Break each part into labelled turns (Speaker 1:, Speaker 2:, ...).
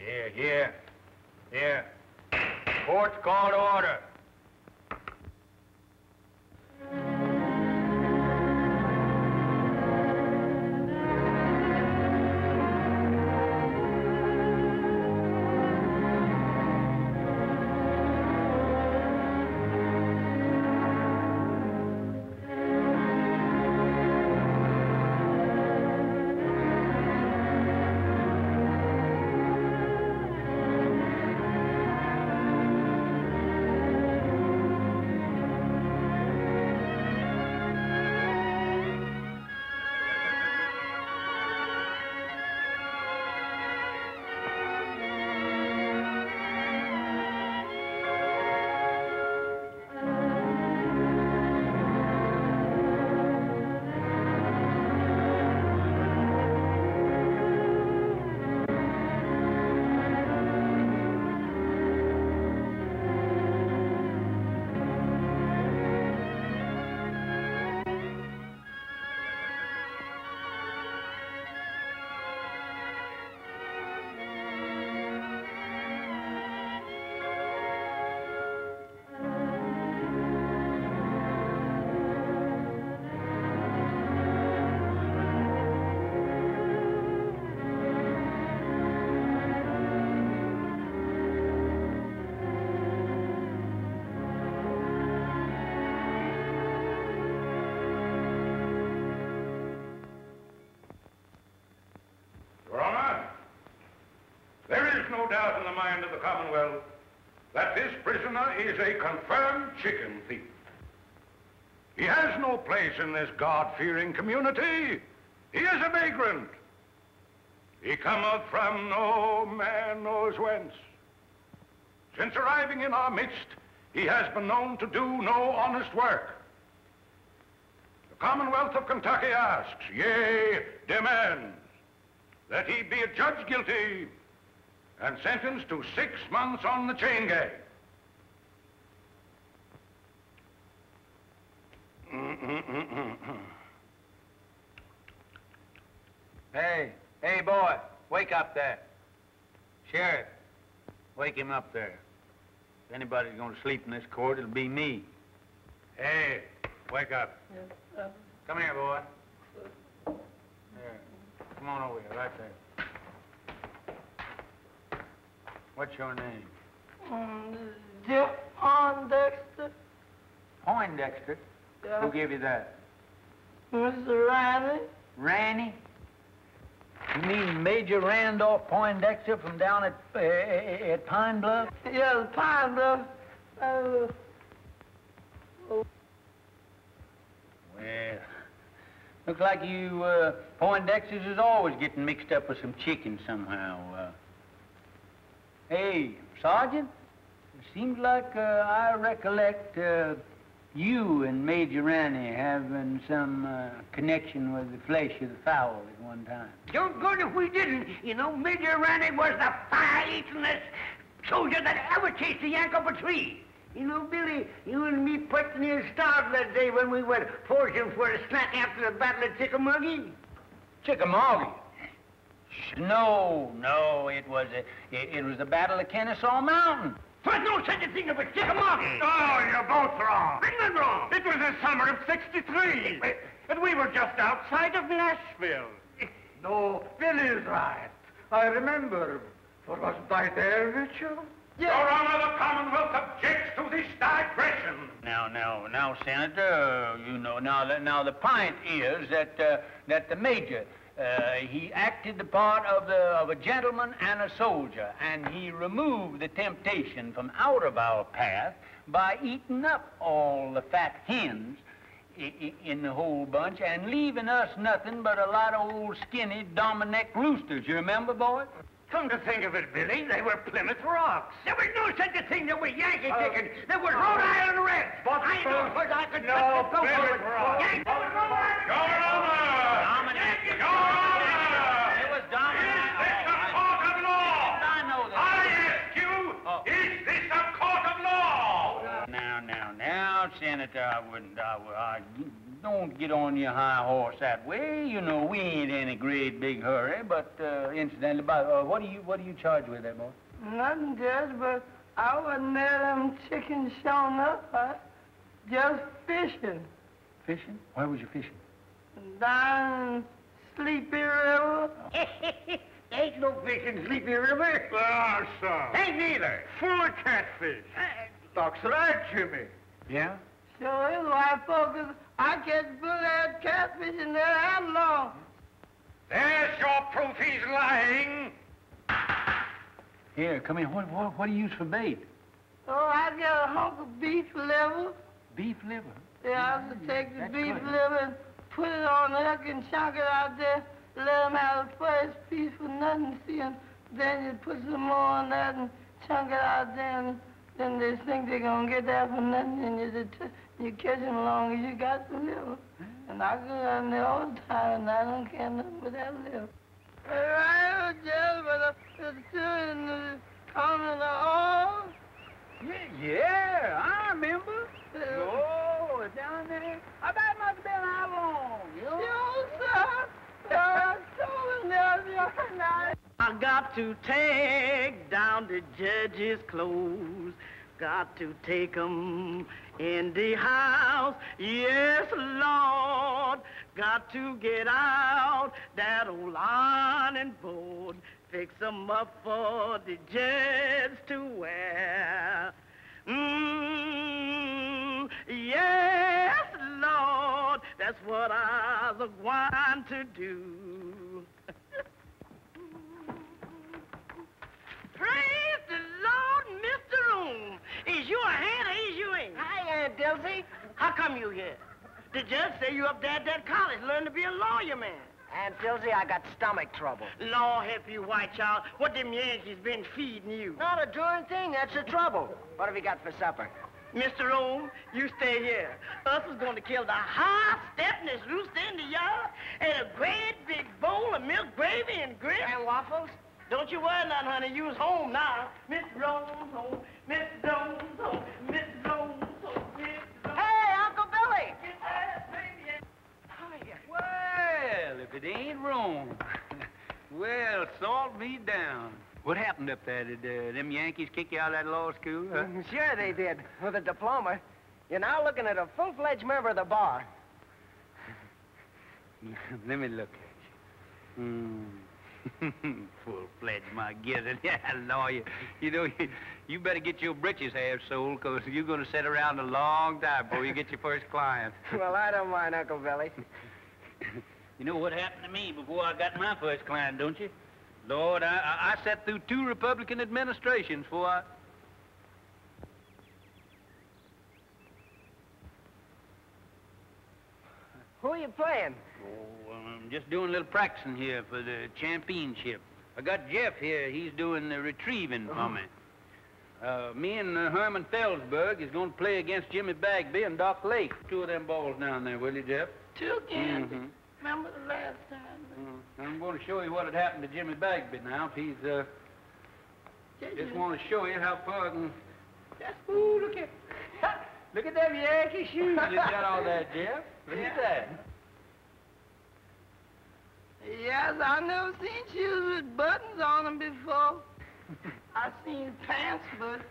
Speaker 1: Here. Court's called to order.
Speaker 2: No doubt in the mind of the Commonwealth that this prisoner is a confirmed chicken thief. He has no place in this God-fearing community. He is a vagrant. He cometh from no man knows whence. Since arriving in our midst, he has been known to do no honest work. The Commonwealth of Kentucky asks, yea, demands, that he be adjudged guilty and sentenced to 6 months on the chain gang.
Speaker 1: Hey, boy, wake up there. Sheriff, wake him up there. If anybody's going to sleep in this court, it'll be me. Hey, wake up. Come here, boy. Here. Come on over here, right there. What's your name?
Speaker 3: Poindexter.
Speaker 1: Poindexter?
Speaker 3: Yeah.
Speaker 1: Who gave you that?
Speaker 3: Mr. Riley.
Speaker 1: Ranny? You mean Major Randolph Poindexter from down at Pine Bluff?
Speaker 3: Yes, Pine Bluff.
Speaker 1: Well, looks like you Poindexters is always getting mixed up with some chicken somehow. Hey, Sergeant, it seems like I recollect you and Major Ranny having some connection with the flesh of the fowl at one time.
Speaker 4: Don't good if we didn't. You know, Major Ranny was the fire-eatingest soldier that ever chased a yank up a tree. You know, Billy, you and me put near starved that day when we went foraging for a snack after the Battle of Chickamauga.
Speaker 1: Chickamauga? No, it was the Battle of Kennesaw Mountain.
Speaker 4: There's no such a thing as a Chickamauga.
Speaker 2: Oh, you're both wrong.
Speaker 4: I'm not wrong.
Speaker 2: It was the summer of '63, and we were just outside of Nashville.
Speaker 5: No, Billy's right. I remember. For wasn't I there with you?
Speaker 2: Your Honor, the Commonwealth objects to this digression.
Speaker 1: Now, Senator, you know, now the point is that the Major, he acted the part of a gentleman and a soldier, and he removed the temptation from out of our path by eating up all the fat hens in the whole bunch and leaving us nothing but a lot of old skinny Dominic roosters. You remember, boy?
Speaker 4: Come to think of it, Billy, they were Plymouth Rocks. There was no such a thing that were Yankee chickens. There was Rhode Island Reds.
Speaker 5: But
Speaker 4: I know, but I could
Speaker 5: no,
Speaker 4: go
Speaker 5: Plymouth
Speaker 4: forward.
Speaker 5: Rocks.
Speaker 4: Yankee.
Speaker 2: Your Honor!
Speaker 1: Dominic.
Speaker 2: Your Honor!
Speaker 1: It was Dominic.
Speaker 2: Is this a court of law?
Speaker 1: I know that.
Speaker 2: I ask you, is this a court of law?
Speaker 1: Now, Senator, I don't get on your high horse that way. You know, we ain't in a great big hurry, but, incidentally, what do you charge with that, boy?
Speaker 3: Nothing, Judge, but I wasn't there them chickens showing up. Just fishing.
Speaker 1: Fishing? Where was you fishing?
Speaker 3: Down Sleepy River.
Speaker 4: Ain't no fish in Sleepy River.
Speaker 5: Ah, son.
Speaker 4: Ain't neither.
Speaker 5: Full of catfish. Doc's right, Jimmy.
Speaker 1: Yeah?
Speaker 3: Sure is, white folks. I catch bullet catfish in there that long.
Speaker 2: There's your proof he's lying.
Speaker 1: Here, come here. What do you use for bait?
Speaker 3: Oh, I got a hunk of beef liver.
Speaker 1: Beef liver?
Speaker 3: Yeah, I have to take the
Speaker 1: That's
Speaker 3: beef
Speaker 1: good.
Speaker 3: liver and put it on the hook and chunk it out there. Let them have the first piece for nothing, see, and then you put some more on that and chunk it out there, and then they think they're going to get that for nothing, and you catch them as long as you got the liver. And I go down there all the time, and I don't care nothing but that liver. Right, Judge, but it's still in the common all.
Speaker 1: Yeah, I remember. Oh, down there. I bet it must have been how long?
Speaker 3: Sure, sir. I told him the other night.
Speaker 6: I got to take down the judge's clothes. Got to take 'em in the house. Yes, Lord. Got to get out that old ironing board. Fix 'em up for the judge to wear. Yes, Lord. That's what I was going to do. Praise the Lord, Mr. Room. Is you a hand or is you ain't?
Speaker 4: Hi, Aunt Dilsey.
Speaker 6: How come you here? The judge say you up there at that college learning to be a lawyer, man.
Speaker 4: Aunt Dilsey, I got stomach trouble.
Speaker 6: Lord help you, white child. What them Yankees been feeding you?
Speaker 4: Not a darn thing. That's the trouble. What have you got for supper?
Speaker 6: Mr. Rome, you stay here. Us is going to kill the hot steppin'est rooster in the yard and a great big bowl of milk gravy and grits.
Speaker 4: And waffles?
Speaker 6: Don't you worry nothing, honey. You's home now. Mr. Rome's home. Mr. Rome's home. Mr. Rome's home. Mr. Rome's
Speaker 4: Hey, Uncle Billy!
Speaker 1: Well, if it ain't wrong. Well, salt me down. What happened up there? Did them Yankees kick you out of that law school? Huh?
Speaker 4: Sure they did, with a diploma. You're now looking at a full-fledged member of the bar.
Speaker 1: Let me look at you. Full-fledged, my gizzard. Yeah, lawyer. You know, you better get your britches half sold, because you're going to sit around a long time before you get your first client.
Speaker 4: Well, I don't mind, Uncle Billy.
Speaker 1: You know what happened to me before I got my first client, don't you? Lord, I sat through 2 Republican administrations before I...
Speaker 4: Who are you playing?
Speaker 1: Oh, I'm just doing a little practicing here for the championship. I got Jeff here. He's doing the retrieving for me. Me and Herman Felsberg is going to play against Jimmy Bagby and Doc Lake. 2 of them balls down there, will you, Jeff?
Speaker 3: 2 again. Remember the last time?
Speaker 1: I'm going to show you what had happened to Jimmy Bagby now. If he's, just want to show you how far I can... Ooh, look at... Look at them Yankee shoes you got all that, Jeff. Look at that.
Speaker 3: Yes, I never seen shoes with buttons on them before. I seen pants, but...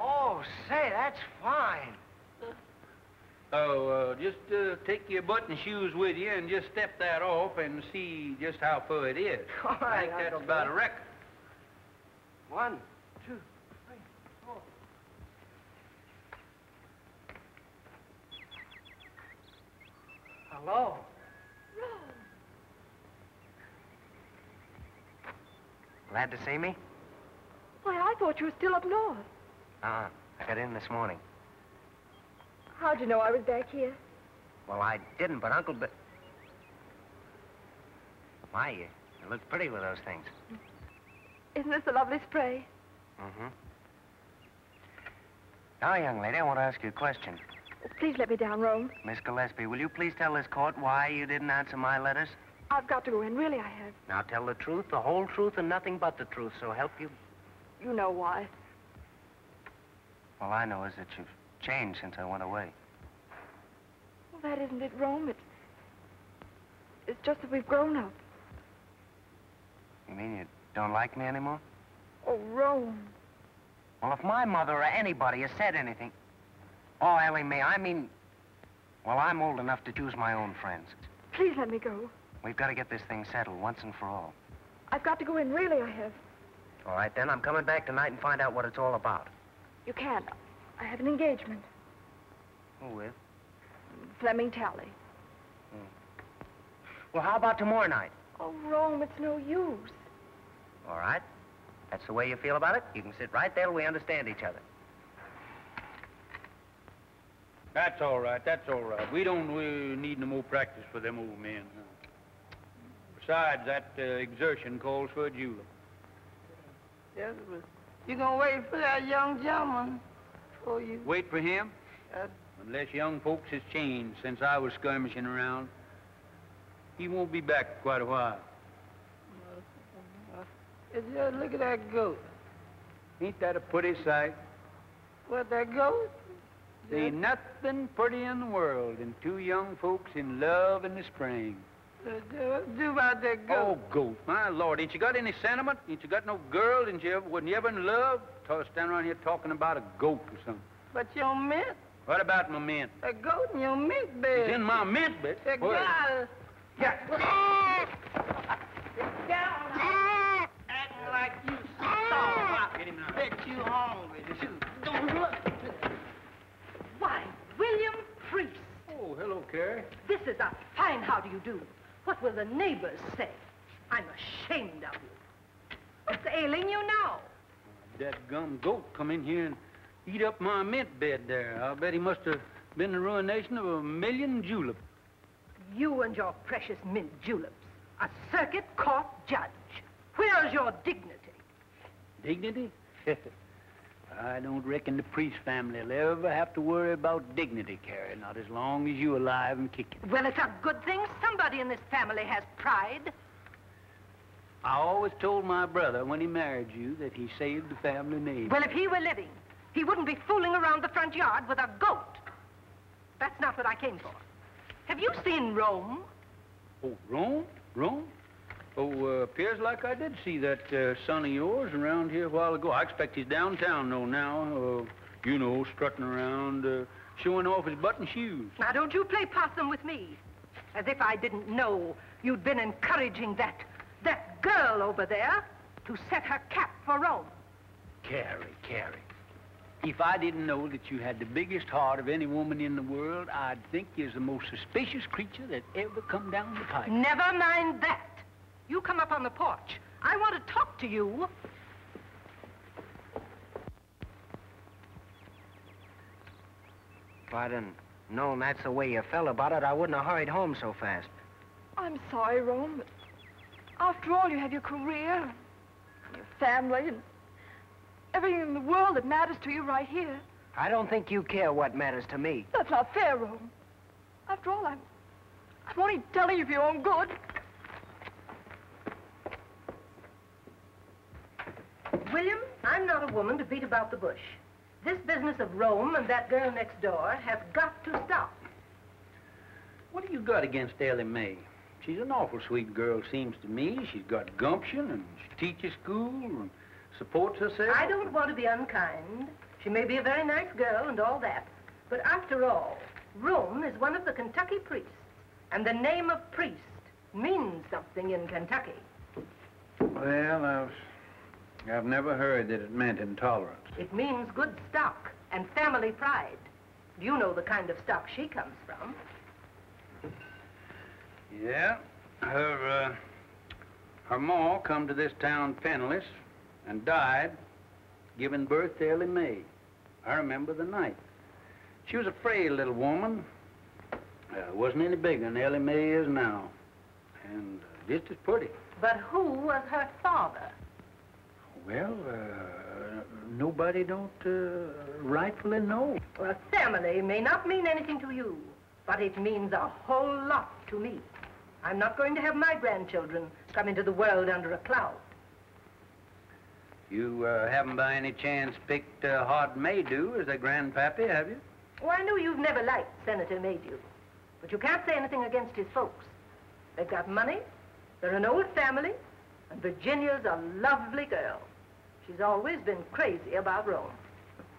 Speaker 4: Oh, say, that's fine.
Speaker 1: Oh, just take your button shoes with you and just step that off and see just how far it is.
Speaker 4: All right,
Speaker 1: I think that's
Speaker 4: Uncle
Speaker 1: about
Speaker 4: Bill.
Speaker 1: a record.
Speaker 4: 1, 2, 3, 4. Hello. Glad to see me?
Speaker 7: Why, I thought you were still up north.
Speaker 4: I got in this morning.
Speaker 7: How'd you know I was back here?
Speaker 4: Well, I didn't, but Uncle Bill... My, you look pretty with those things.
Speaker 7: Isn't this a lovely spray?
Speaker 4: Mm-hmm. Now, young lady, I want to ask you a question.
Speaker 7: Please let me down, Rome.
Speaker 4: Miss Gillespie, will you please tell this court why you didn't answer my letters?
Speaker 7: I've got to go in. Really, I have.
Speaker 4: Now, tell the truth, the whole truth, and nothing but the truth, so help you.
Speaker 7: You know why.
Speaker 4: All I know is that you've changed since I went away.
Speaker 7: Well, that isn't it, Rome. It's just that we've grown up.
Speaker 8: You mean you don't like me anymore?
Speaker 7: Oh, Rome.
Speaker 8: Well, if my mother or anybody has said anything... Oh, Ellie Mae, I mean... Well, I'm old enough to choose my own friends.
Speaker 7: Please let me go.
Speaker 8: We've got to get this thing settled once and for all.
Speaker 7: I've got to go in, really, I have.
Speaker 8: All right, then. I'm coming back tonight and find out what it's all about.
Speaker 7: You can't. I have an engagement.
Speaker 8: Who with?
Speaker 7: Fleming Talley.
Speaker 8: Well, how about tomorrow night?
Speaker 7: Oh, Rome, it's no use.
Speaker 8: All right. That's the way you feel about it. You can sit right there till we understand each other.
Speaker 1: That's all right, that's all right. We don't need no more practice for them old men. Besides, that exertion calls for a julep.
Speaker 3: Yes, but you gonna wait for that young gentleman for you?
Speaker 1: Wait for him? Unless young folks has changed since I was skirmishing around. He won't be back quite a while.
Speaker 3: Just look at that goat.
Speaker 1: Ain't that a pretty sight?
Speaker 3: What, that goat?
Speaker 1: There ain't nothing pretty in the world than two young folks in love in the spring.
Speaker 3: What do about that goat?
Speaker 1: Oh, goat. My Lord, ain't you got any sentiment? Ain't you got no girl? Wasn't you ever in love? Stand around here talking about a goat or something.
Speaker 3: But your mint?
Speaker 1: What about my mint?
Speaker 3: A goat in your mint bed.
Speaker 1: It's in my mint bed.
Speaker 3: That guy.
Speaker 1: Yeah.
Speaker 3: Sit down. Acting like you starved.
Speaker 1: Get him now.
Speaker 3: Bet you hungry. Don't look.
Speaker 9: Why, William Priest.
Speaker 1: Oh, hello, Carrie.
Speaker 9: This is a fine how do you do. What will the neighbors say? I'm ashamed of you. What's ailing you now?
Speaker 1: That gum goat come in here and eat up my mint bed there. I'll bet he must have been the ruination of 1,000,000 juleps.
Speaker 9: You and your precious mint juleps. A circuit court judge. Where's your dignity?
Speaker 1: Dignity? I don't reckon the Priest family will ever have to worry about dignity, Carrie, not as long as you're alive and kicking.
Speaker 9: Well, it's a good thing somebody in this family has pride.
Speaker 1: I always told my brother when he married you that he saved the family name.
Speaker 9: Well, if he were living, he wouldn't be fooling around the front yard with a goat. That's not what I came for. Have you seen Rome?
Speaker 1: Oh, Rome? Rome? Oh, appears like I did see that son of yours around here a while ago. I expect he's downtown, though, now. You know, strutting around, showing off his button shoes.
Speaker 9: Now, don't you play possum with me. As if I didn't know you'd been encouraging that girl over there to set her cap for Rome.
Speaker 1: Carrie. If I didn't know that you had the biggest heart of any woman in the world, I'd think you're the most suspicious creature that ever come down the pike.
Speaker 9: Never mind that. You come up on the porch. I want to talk to you.
Speaker 8: If I'd have known that's the way you felt about it, I wouldn't have hurried home so fast.
Speaker 7: I'm sorry, Rome, but after all, you have your career, and your family, and everything in the world that matters to you right here.
Speaker 8: I don't think you care what matters to me.
Speaker 7: That's not fair, Rome. After all, I'm only telling you for your own good.
Speaker 9: William, I'm not a woman to beat about the bush. This business of Rome and that girl next door has got to stop.
Speaker 1: What do you got against Ellie Mae? She's an awful sweet girl, seems to me. She's got gumption, and she teaches school, and supports herself.
Speaker 9: I don't want to be unkind. She may be a very nice girl and all that. But after all, Rome is one of the Kentucky priests. And the name of priest means something in Kentucky.
Speaker 1: Well, I've never heard that it meant intolerance.
Speaker 9: It means good stock and family pride. Do you know the kind of stock she comes from?
Speaker 1: Yeah. Her ma come to this town penniless and died giving birth to Ellie Mae. I remember the night. She was a frail little woman. Wasn't any bigger than Ellie Mae is now. And just as pretty.
Speaker 9: But who was her father?
Speaker 1: Well, nobody don't rightfully know.
Speaker 9: Well, family may not mean anything to you, but it means a whole lot to me. I'm not going to have my grandchildren come into the world under a cloud.
Speaker 1: You haven't by any chance picked Hod Maydew as a grandpappy, have you?
Speaker 9: Oh, I know you've never liked Senator Maydew. But you can't say anything against his folks. They've got money, they're an old family, and Virginia's a lovely girl. She's always been crazy about Rome.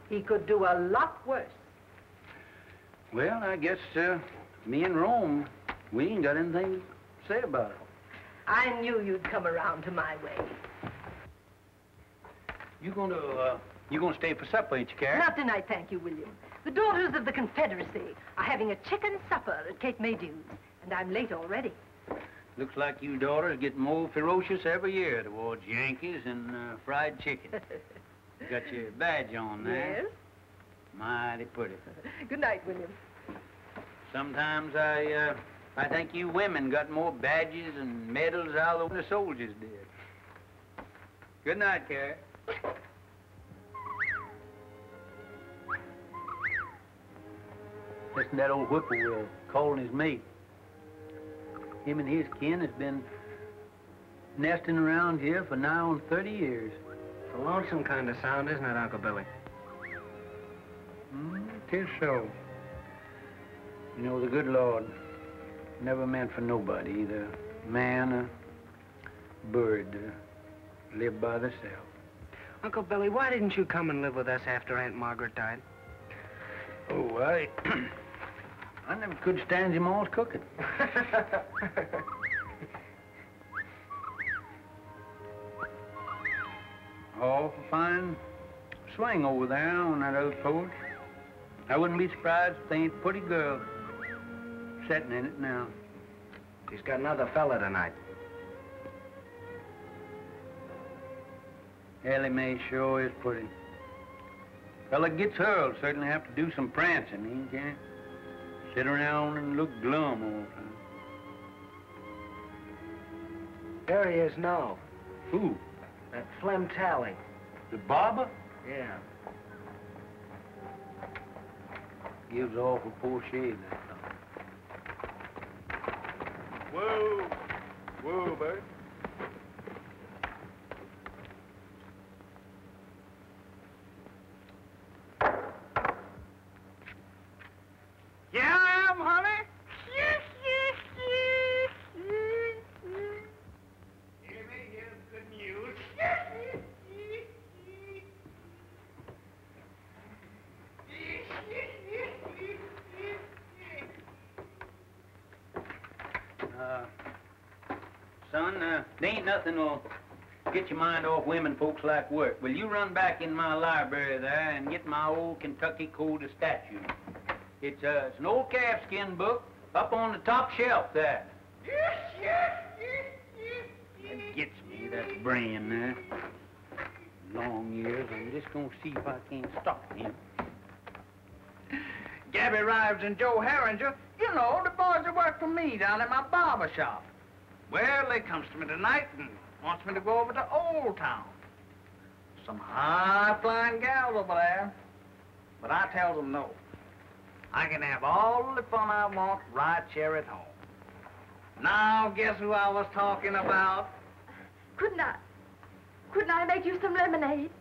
Speaker 9: He could do a lot worse.
Speaker 1: Well, I guess me and Rome, we ain't got anything to say about it.
Speaker 9: I knew you'd come around to my way.
Speaker 1: You gonna stay for supper, ain't you, Carrie?
Speaker 9: Not tonight, thank you, William. The daughters of the Confederacy are having a chicken supper at Kate Maydew's, and I'm late already.
Speaker 1: Looks like you daughters get more ferocious every year towards Yankees and fried chicken. Got your badge on there.
Speaker 9: Yes.
Speaker 1: Mighty pretty.
Speaker 9: Good night, William.
Speaker 1: Sometimes I think you women got more badges and medals out than the soldiers did. Good night, Carrie. Listen to that old whippoorwill calling his mate. Him and his kin has been nesting around here for nigh on 30 years.
Speaker 8: It's a lonesome kind of sound, isn't it, Uncle Billy?
Speaker 1: Tis so. You know, the good Lord never meant for nobody, either man or bird, to live by themselves.
Speaker 8: Uncle Billy, why didn't you come and live with us after Aunt Margaret died?
Speaker 1: Oh, I never could stand your ma's cooking. Oh, fine swing over there on that old porch. I wouldn't be surprised if they ain't a pretty girl sitting in it now.
Speaker 8: She's got another fella tonight.
Speaker 1: Ellie Mae sure is pretty. Fella gets her will certainly have to do some prancing. He can't sit around and look glum all the time.
Speaker 8: There he is now.
Speaker 1: Who?
Speaker 8: That Flem Tally.
Speaker 1: The barber?
Speaker 8: Yeah.
Speaker 1: Gives awful poor shade, that fella.
Speaker 2: Whoa. Whoa, babe.
Speaker 6: Yeah, I am, honey. Hear me, here's good news.
Speaker 1: Son, there ain't nothing will get your mind off women folks like work. Will you run back in my library there and get my old Kentucky Code of Statutes? It's an old calfskin book up on the top shelf there. That gets me, that brain there. Long years, I'm just gonna see if I can't stop him.
Speaker 6: Gabby Rives and Joe Herringer, you know, the boys that work for me down at my barber shop. Well, they comes to me tonight and wants me to go over to Old Town. Some high-flying gals over there. But I tell them no. I can have all the fun I want right here at home. Now, guess who I was talking about?
Speaker 7: Couldn't I make you some lemonade?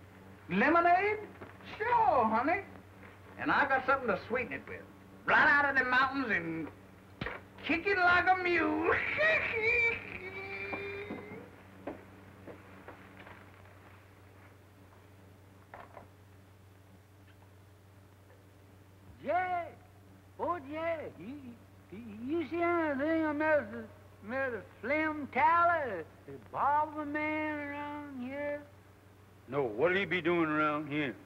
Speaker 6: Lemonade? Sure, honey. And I got something to sweeten it with. Right out of the mountains and kick it like a mule.
Speaker 1: Jack! Oh, Jack, you see anything of Mr. Slim Tally, the barber man around here? No, what'll he be doing around here?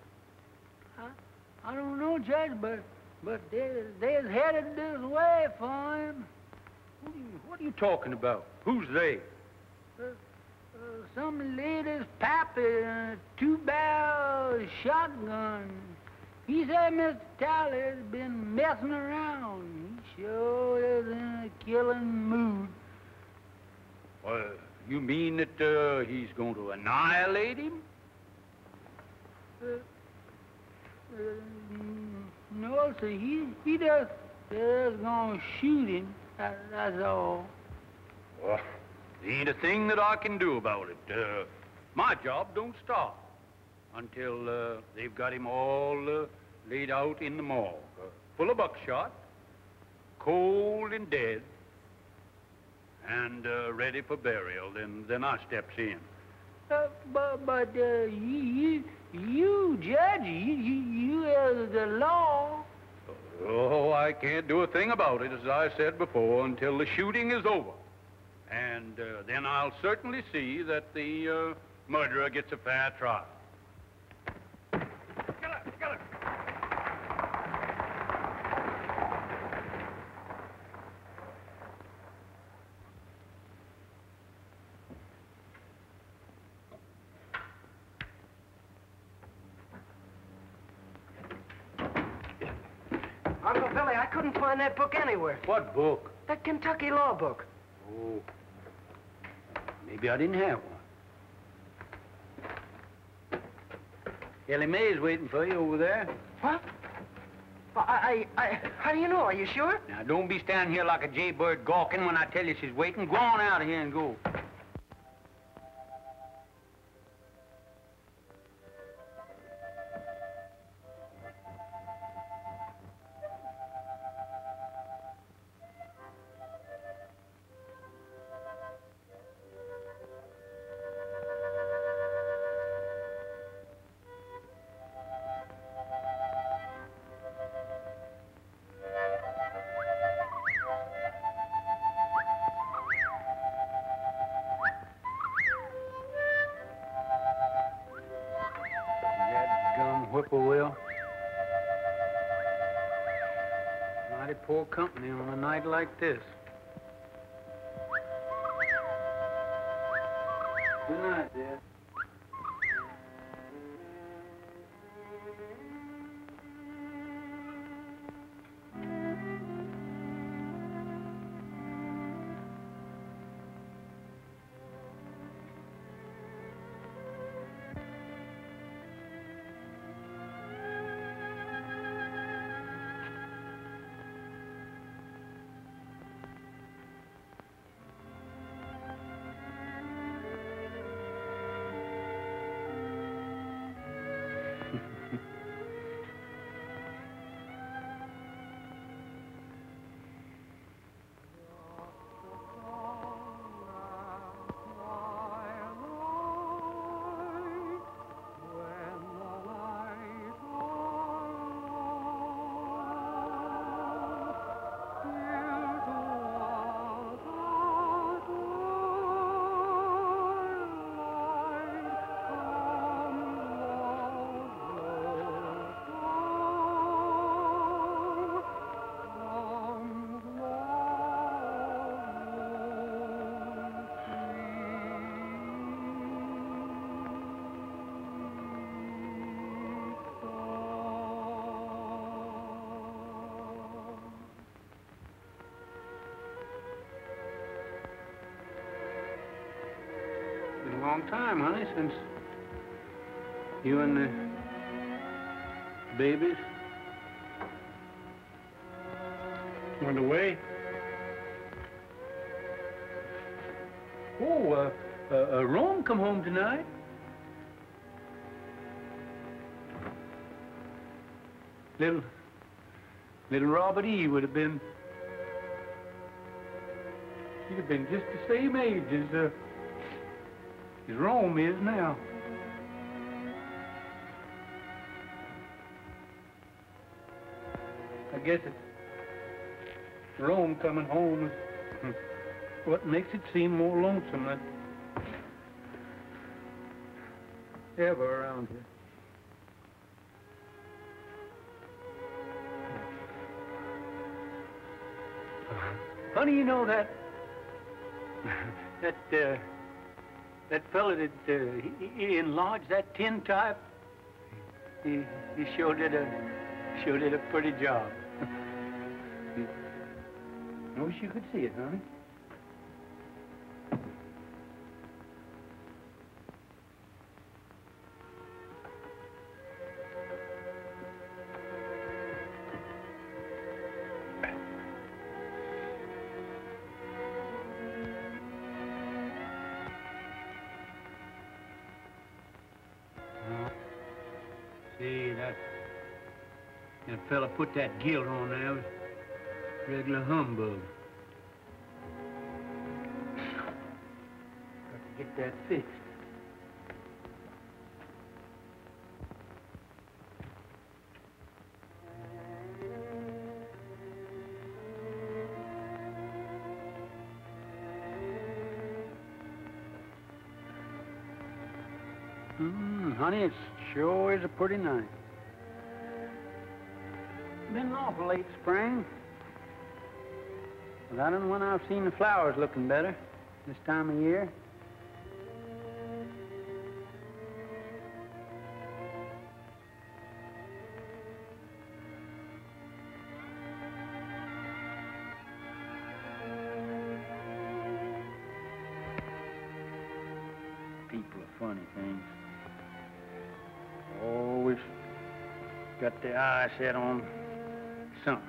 Speaker 1: I don't know, Judge, but they's headed this way for him. What are you talking about? Who's they? Some lady's pappy and a two-barrel shotgun. He said Mr. Tally's been messing around. He sure is in a killing mood. Well, you mean that he's going to annihilate him? No, sir. He just gonna shoot him. That's all. Well, there ain't a thing that I can do about it. My job don't stop until they've got him all laid out in the morgue, full of buckshot,
Speaker 2: cold and dead and ready for burial, then I steps in.
Speaker 1: But you, Judge, you the law.
Speaker 2: Oh, I can't do a thing about it, as I said before, until the shooting is over. And then I'll certainly see that the murderer gets a fair trial.
Speaker 8: Uncle Billy, I couldn't find that book anywhere.
Speaker 2: What book?
Speaker 8: That Kentucky law book.
Speaker 2: Oh, maybe I didn't have one.
Speaker 1: Ellie Mae's waiting for you over there.
Speaker 8: What? Well, how do you know? Are you sure?
Speaker 1: Now, don't be standing here like a jaybird gawking when I tell you she's waiting. Go on out of here and go. Whippoorwill. Mighty poor company on a night like this. Good night, Dad. Long time, honey, since you and the babies went away. Oh, Rome come home tonight. Little Robert E. would have been, he'd have been just the same age as Rome is now. I guess it's Rome coming home is what makes it seem more lonesome than ever around here. Honey, you know that fella that he enlarged that tin type, he sure did a pretty job. I wish you could see it, honey. See, that fella put that gilt on there. Regular humbug. Got to get that fixed. Honey, it sure is a pretty night. Been an awful late spring. But I don't know when I've seen the flowers looking better this time of year. People are funny things. Always got their eye set on something.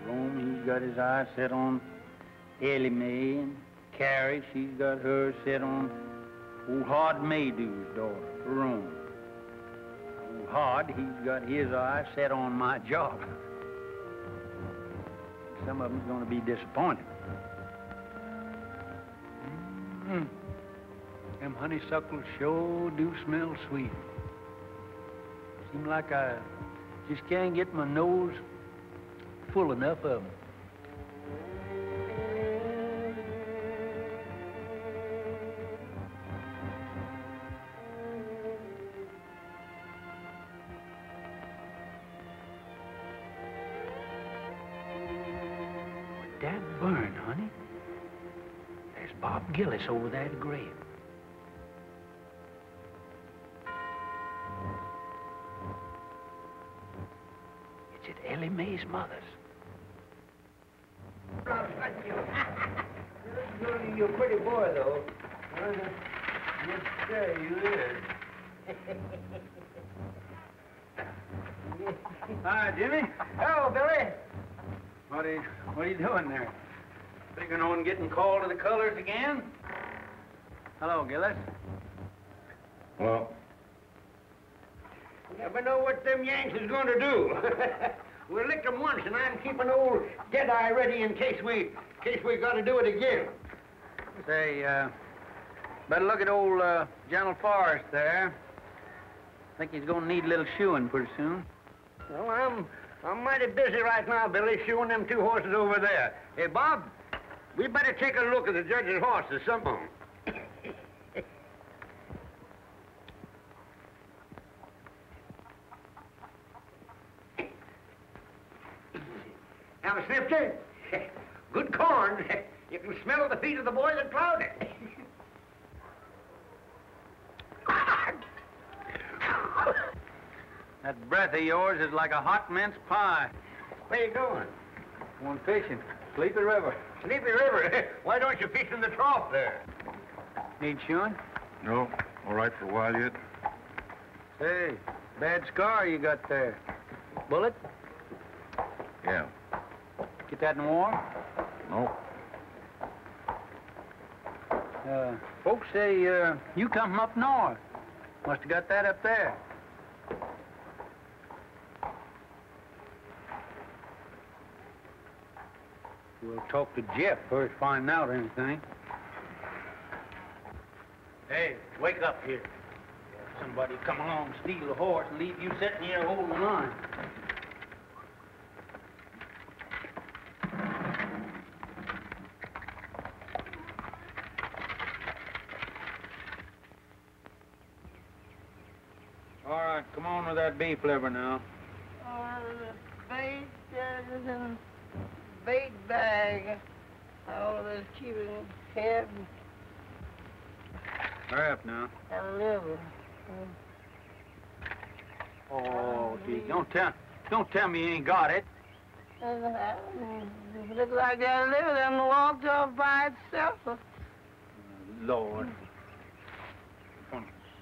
Speaker 1: Rome, he's got his eye set on Ellie Mae, and Carrie, she's got hers set on old Hod Maydew's daughter, Rome. Old Hod, he's got his eye set on my job. Some of them's gonna be disappointed. Them honeysuckles sure do smell sweet. Seems like I just can't get my nose full enough of them. That burn, honey. There's Bob Gillis over there at the grave. Ellie Mae's mother's.
Speaker 4: You're a pretty boy, though. Yes, sir, you is.
Speaker 1: Hi, Jimmy.
Speaker 4: Hello, Billy.
Speaker 1: What are you doing there? Figuring on getting called to the colors again? Hello, Gillis.
Speaker 2: Well,
Speaker 4: You never know what them Yanks is going to do. We licked them once, and I'm keeping old Deadeye ready in case we got to do it again.
Speaker 1: Say, better look at old General Forrest there. Think he's gonna need a little shoeing pretty soon.
Speaker 4: Well, I'm mighty busy right now, Billy, shoeing them two horses over there. Hey, Bob, we better take a look at the judge's horses, some of them. Have a sniff, Jay? Good corn. You can smell the feet of the boy that plowed it.
Speaker 1: That breath of yours is like a hot mince pie.
Speaker 4: Where you going?
Speaker 1: Going fishing. Sleepy River.
Speaker 4: Sleepy River? Why don't you fish in the trough there?
Speaker 1: Need shoeing?
Speaker 2: no, all right for a while yet.
Speaker 1: Hey, bad scar you got there. Bullet?
Speaker 2: Yeah.
Speaker 1: Get that in warm?
Speaker 2: No.
Speaker 1: Folks say you come from up north. Must have got that up there. We'll talk to Jeff first, find out anything. Hey, wake up here. Somebody come along, steal the horse, and leave you sitting here holding the line. All right, come on with that beef liver now.
Speaker 3: The bait is in bait bag. All of this keeping head
Speaker 1: Hurry up now.
Speaker 3: and liver.
Speaker 1: Oh, gee, don't tell me you ain't got it.
Speaker 3: It looks like that liver done walked off by itself.
Speaker 1: Lord.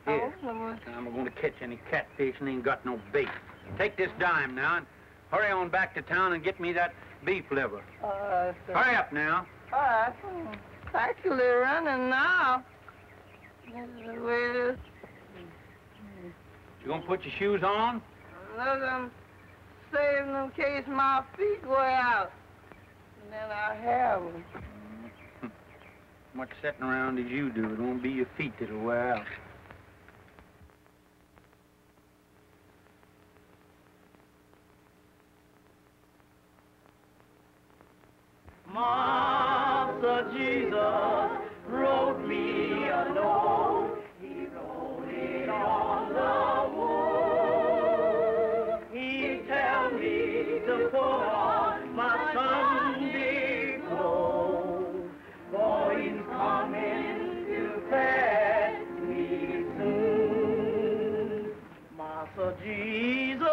Speaker 1: Here, I'm going to catch any catfish and ain't got no bait. Take this dime now and hurry on back to town and get me that beef liver. Hurry up now.
Speaker 3: All right. Actually running now. This is the way it is.
Speaker 1: You going to put your shoes on?
Speaker 3: Look, I'm saving in case my feet wear out. and then I have them.
Speaker 1: Much sitting around as you do. It won't be your feet that'll wear out.
Speaker 6: Master Jesus wrote me a note. He wrote it on the wood. He tell me to put on my Sunday clothes, for he's coming to fetch me soon. Master Jesus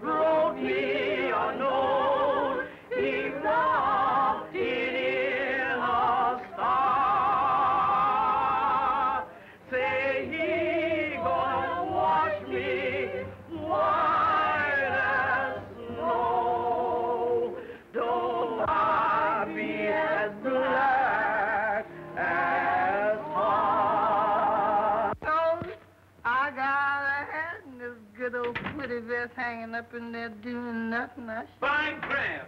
Speaker 6: wrote me a note. He wrote it in a star. Say he gonna wash me white as snow. Though I be as black as tar.
Speaker 3: So, I got a hat and this good old pretty vest hanging up in there doing nothing.
Speaker 1: Fine crab.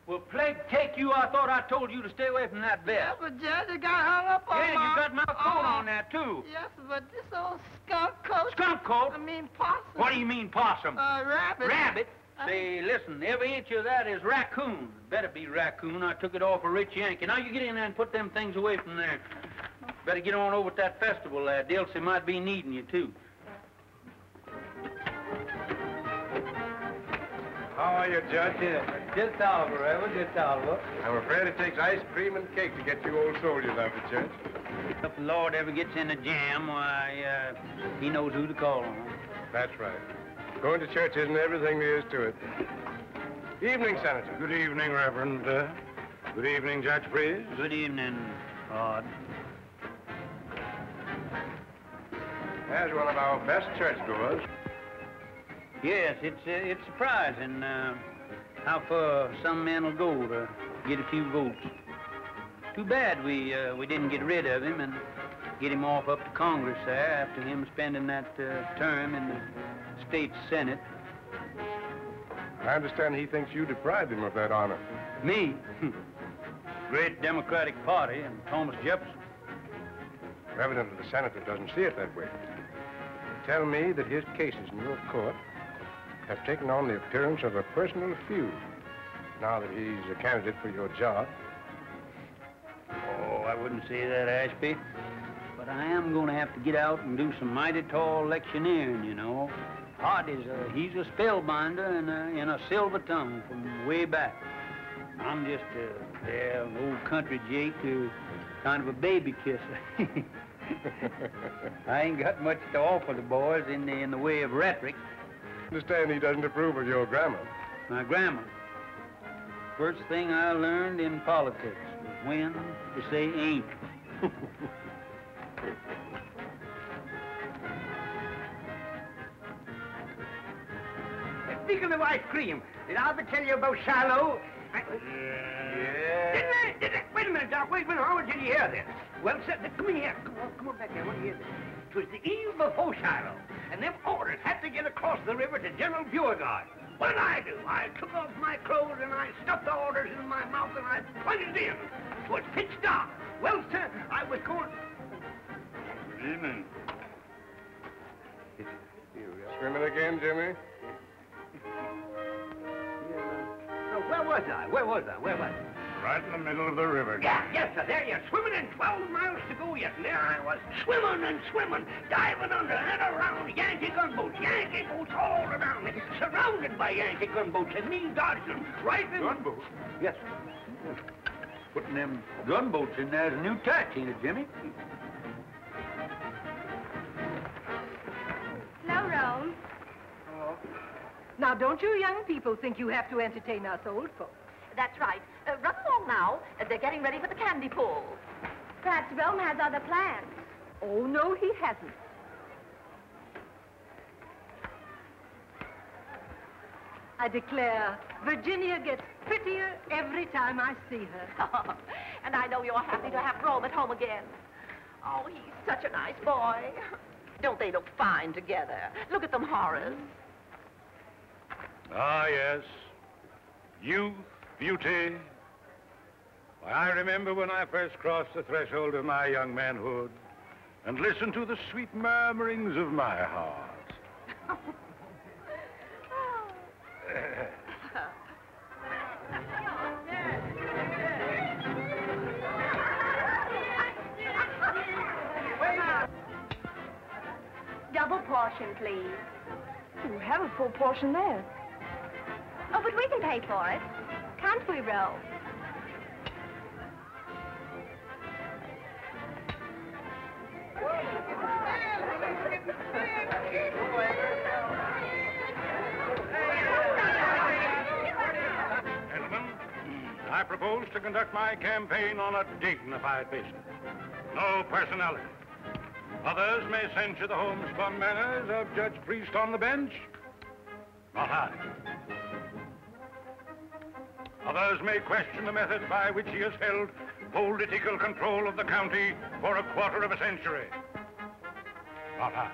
Speaker 1: Well, plague take you, I thought I told you to stay away from that vest.
Speaker 3: Yeah, but Judge, it got hung up on
Speaker 1: Yeah, you got my coat on there, too.
Speaker 3: Yes, but this old skunk coat...
Speaker 1: Skunk coat?
Speaker 3: I mean possum.
Speaker 1: What do you mean, possum?
Speaker 3: Rabbit.
Speaker 1: Rabbit? Say, listen, every inch of that is raccoon. Better be raccoon. I took it off a rich Yankee. Now you get in there and put them things away from there. Better get on over at that festival, lad. Dilsey might be needing you, too.
Speaker 10: How are you, Judge?
Speaker 5: Just Oliver, Reverend, just Oliver.
Speaker 10: I'm afraid it takes ice cream and cake to get you old soldiers out of the church.
Speaker 1: If the Lord ever gets in a jam, why, he knows who to call on.
Speaker 10: That's right. Going to church isn't everything there is to it. Evening, Senator.
Speaker 2: Good evening, Reverend. Good evening, Judge Breeze.
Speaker 1: Good evening, Rod.
Speaker 10: As one of our best churchgoers.
Speaker 1: Yes, it's surprising how far some men will go to get a few votes. Too bad we didn't get rid of him and get him off up to Congress there after him spending that term in the state Senate.
Speaker 10: I understand he thinks you deprived him of that honor.
Speaker 1: Me? Great Democratic Party and Thomas Jefferson.
Speaker 10: Evidently, the senator doesn't see it that way. Tell me that his cases in your court have taken on the appearance of a personal feud now that he's a candidate for your job.
Speaker 1: Oh, I wouldn't say that, Ashby. But I am going to have to get out and do some mighty tall electioneering, you know. He's a spellbinder and a silver tongue from way back. I'm just an old country Jake who kind of a baby kisser. I ain't got much to offer the boys in the way of rhetoric.
Speaker 10: I understand he doesn't approve of your grammar.
Speaker 1: My grammar. First thing I learned in politics was when to say ain't.
Speaker 4: Speaking of ice cream, did I ever tell you about Shiloh?
Speaker 1: Yeah.
Speaker 4: Didn't I? Wait a minute, Doc. Wait a minute. How did you hear this? Well, come in here. Come on back here. I want to hear this. It was the eve before Shiloh, and them orders had to get across the river to General Beauregard. What did I do? I took off my clothes and I stuffed the orders in my mouth and I plunged in. It was pitch dark. Well, sir, I was going...
Speaker 2: Good evening.
Speaker 10: Swimming again, Jimmy?
Speaker 4: Where was I? Where was I?
Speaker 2: Right in the middle of the river.
Speaker 4: Yeah, yes, sir. There you're swimming in 12 miles to go yet. And there I was, swimming and swimming, diving under and around Yankee gunboats, Yankee boats all around me, surrounded by Yankee gunboats, and me dodging them right in...
Speaker 1: Gunboats?
Speaker 4: Yes.
Speaker 1: Putting them gunboats in there is a new tack, ain't it, Jimmy?
Speaker 9: Now, Rome.
Speaker 7: Oh.
Speaker 9: Now, don't you young people think you have to entertain us old folks?
Speaker 11: That's right. Run along now. They're getting ready for the candy pull. Perhaps Rome has other plans.
Speaker 9: Oh, no, he hasn't. I declare, Virginia gets prettier every time I see her.
Speaker 11: And I know you're happy to have Rome at home again. Oh, he's such a nice boy. Don't they look fine together? Look at them, Horace.
Speaker 2: Ah, yes. Youth beauty. Why, I remember when I first crossed the threshold of my young manhood and listened to the sweet murmurings of my heart.
Speaker 11: Double portion, please.
Speaker 7: You have a full portion there.
Speaker 11: Oh, but we can pay for it. Can't we, Ro?
Speaker 2: Gentlemen, I propose to conduct my campaign on a dignified basis. No personality. Others may censure the homespun manners of Judge Priest on the bench. Not I. Others may question the method by which he has held political control of the county for a quarter of a century. Not I.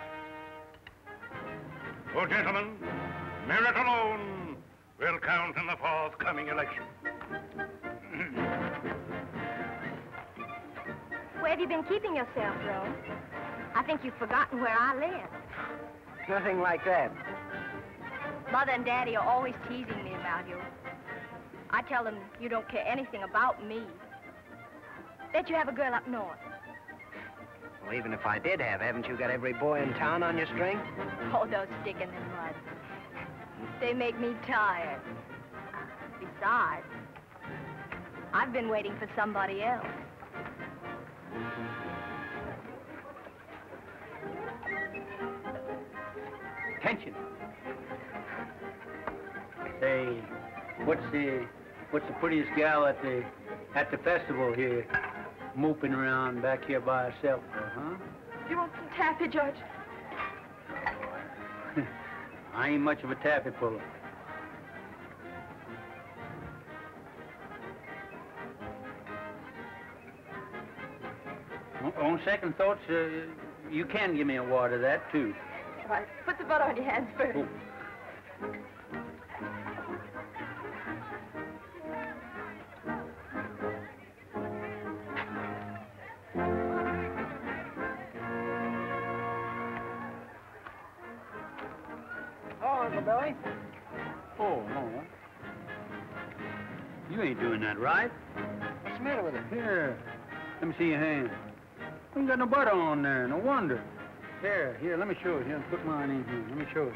Speaker 2: Oh, gentlemen, merit alone will count in the forthcoming election.
Speaker 11: Where have you been keeping yourself, Ro? I think you've forgotten where I live.
Speaker 8: Nothing like that.
Speaker 11: Mother and Daddy are always teasing me about you. I tell them you don't care anything about me. That you have a girl up north.
Speaker 8: Well, even if I did have, haven't you got every boy in town on your string?
Speaker 11: Oh, those stick in the mud. They make me tired. Besides, I've been waiting for somebody else.
Speaker 1: Attention. Say, what's the prettiest gal at the festival here, moping around back here by herself, huh?
Speaker 7: You want some taffy, Judge?
Speaker 1: I ain't much of a taffy puller. On second thoughts, you can give me a wad of that, too.
Speaker 7: All right, put the butter on your hands first.
Speaker 1: Oh.
Speaker 8: Oh, Uncle Billy.
Speaker 1: Oh, no. You ain't doing that right.
Speaker 8: What's the matter with it?
Speaker 1: Here, let me see your hand. You ain't got no butter on there, no wonder. Here, let me show you. Here, put mine in here. Let me show you.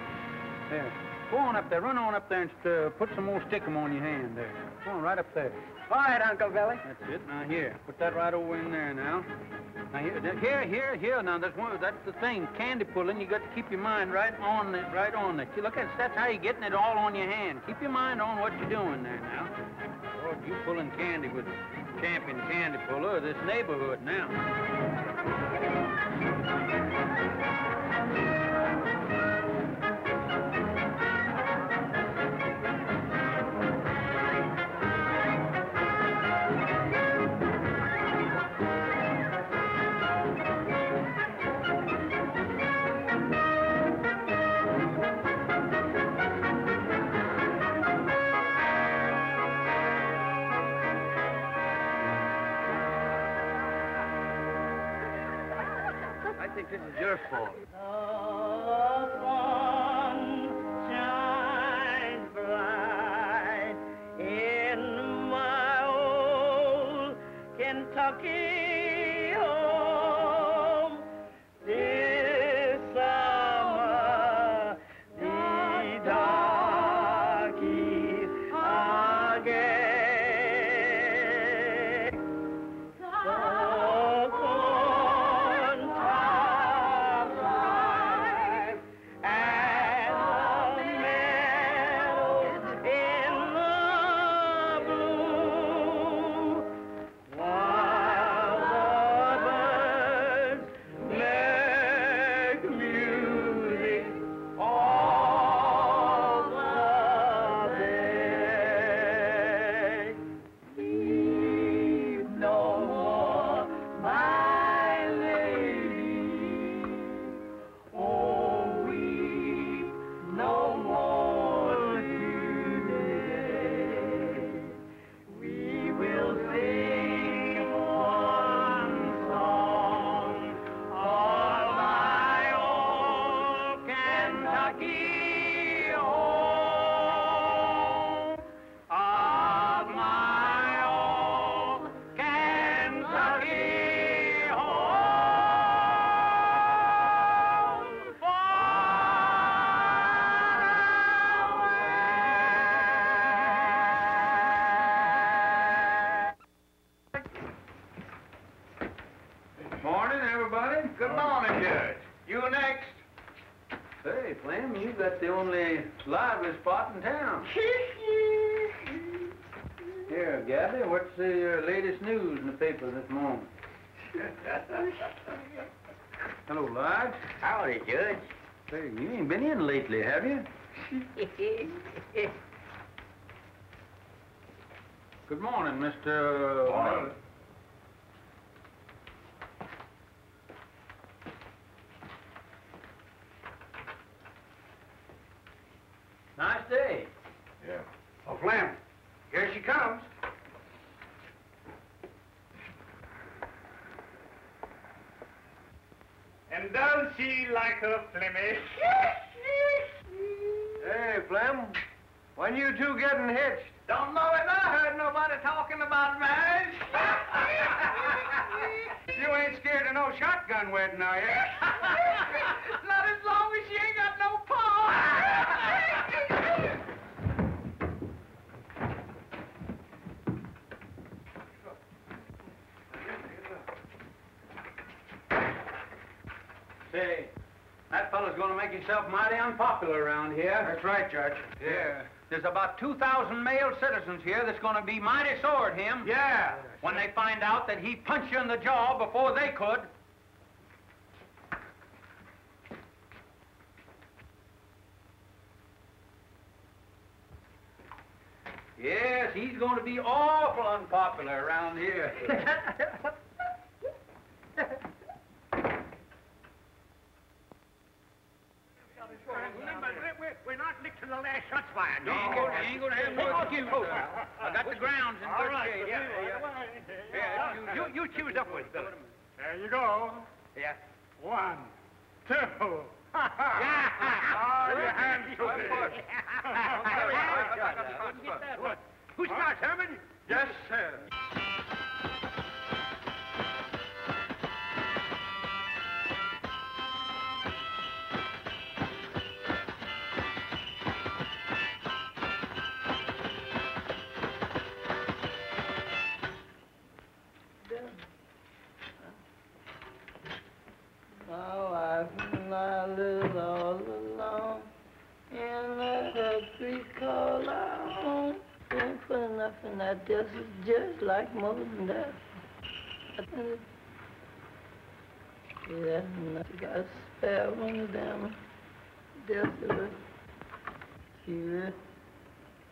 Speaker 1: There. Go on up there. Run on up there and put some more stickum on your hand there. Go on, right up there.
Speaker 8: All right, Uncle Billy.
Speaker 1: That's it. Now, here. Put that right over in there now. Now, here. Now, that's the thing. Candy pulling, you got to keep your mind right on it. Look, that's how you're getting it all on your hand. Keep your mind on what you're doing there now. Lord, you pulling candy with champion candy puller of this neighborhood now. I think this is your fault.
Speaker 6: The sun shines bright in my old Kentucky home. This summer, the darkies are gay. While
Speaker 1: everybody. Good morning, Judge. You next. Hey, Flem, you got the only lively spot in town. Here, Gabby, what's the latest news in the paper this morning? Hello, Lodge.
Speaker 4: Howdy, Judge.
Speaker 1: Hey, you ain't been in lately, have you? Good morning, Mr.
Speaker 2: Morning.
Speaker 1: Nice day.
Speaker 2: Yeah.
Speaker 5: Oh, Flem, here she comes.
Speaker 6: And does she like her Flemish?
Speaker 5: Hey, Flem, when you two getting hitched?
Speaker 1: Don't know if I heard nobody talking about marriage.
Speaker 5: You ain't scared of no shotgun wedding, are you?
Speaker 1: Not as long as she ain't got no paw. Say, that fellow's gonna make himself mighty unpopular around here.
Speaker 5: That's right, Judge.
Speaker 1: Yeah. There's about 2,000 male citizens here that's gonna be mighty sore at him.
Speaker 5: Yeah.
Speaker 1: When they find out that he punched you in the jaw before they could. Yes, he's going to be awful unpopular around here.
Speaker 4: Remember, we're not licked to the last shots fired.
Speaker 1: You ain't gonna have no excuse. I got the grounds in good shape.
Speaker 4: Yeah. You choose up with, Billy.
Speaker 6: There you go.
Speaker 4: Yeah.
Speaker 6: 1, 2.
Speaker 4: Yeah.
Speaker 6: Oh, your hands shook.
Speaker 4: Who starts, Irvin?
Speaker 6: Yes, sir.
Speaker 3: My wife and I live all alone in a country called our home. Ain't put enough in that death is just like more than that. Yeah, enough. You gotta spare one of them. Death of it. Yeah.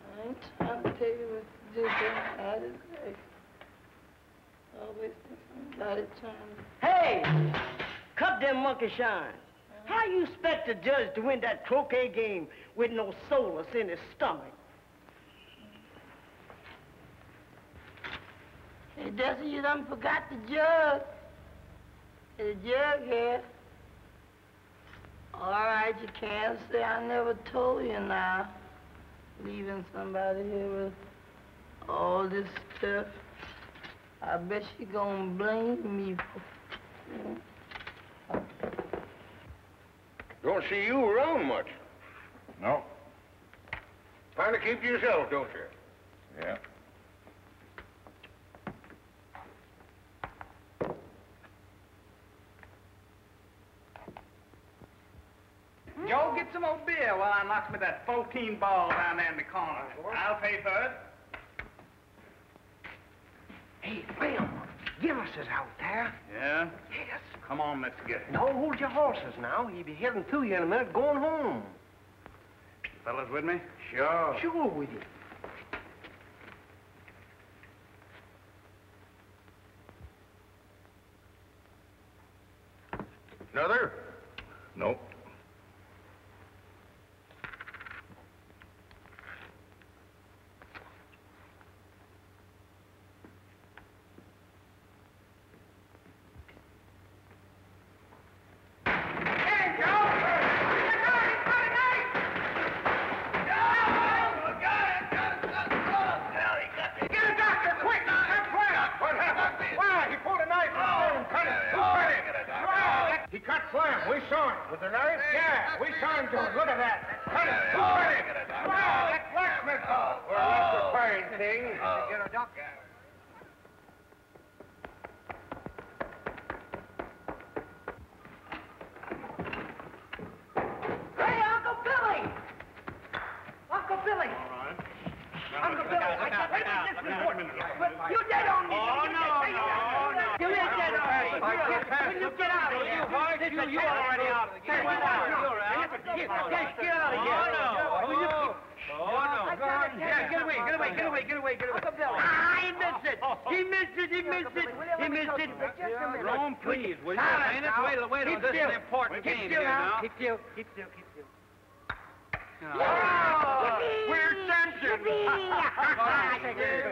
Speaker 3: I ain't trying to tell you what to do, but I just like always think somebody trying to.
Speaker 4: Hey! Cut them monkey shine. How you expect a judge to win that croquet game with no solace in his stomach?
Speaker 3: Hey, Desi, you done forgot the jug. The jug here. All right, you can't say I never told you now. Leaving somebody here with all this stuff. I bet she gonna blame me for...
Speaker 10: Don't see you around much.
Speaker 2: No.
Speaker 10: Trying to keep to yourself, don't you?
Speaker 2: Yeah.
Speaker 6: Joe, get some more beer while I knock me that 14 ball down there in the corner. I'll pay for it.
Speaker 8: Hey, Flem, Gillis is out there.
Speaker 6: Yeah?
Speaker 8: Yes.
Speaker 6: Come on, let's get it.
Speaker 8: No, hold your horses now. He'll be heading to you in a minute, going home.
Speaker 6: Fellas with me?
Speaker 10: Sure.
Speaker 8: Sure with you.
Speaker 10: Another?
Speaker 2: Nope.
Speaker 10: He cut Flem. We saw it. With the knife? Yeah, we saw him do it. Look at that. Cut it. Cut it. Wow, that blacksmith. Well, that's a fine thing. Get a doctor.
Speaker 4: When you get out of here.
Speaker 1: You already out of the game.
Speaker 4: Get out of here.
Speaker 1: Oh, no.
Speaker 4: Yeah, get away. He missed it.
Speaker 1: Rome, please, will you? Wait, this is an important game here now.
Speaker 4: Keep still.
Speaker 1: We're Samson.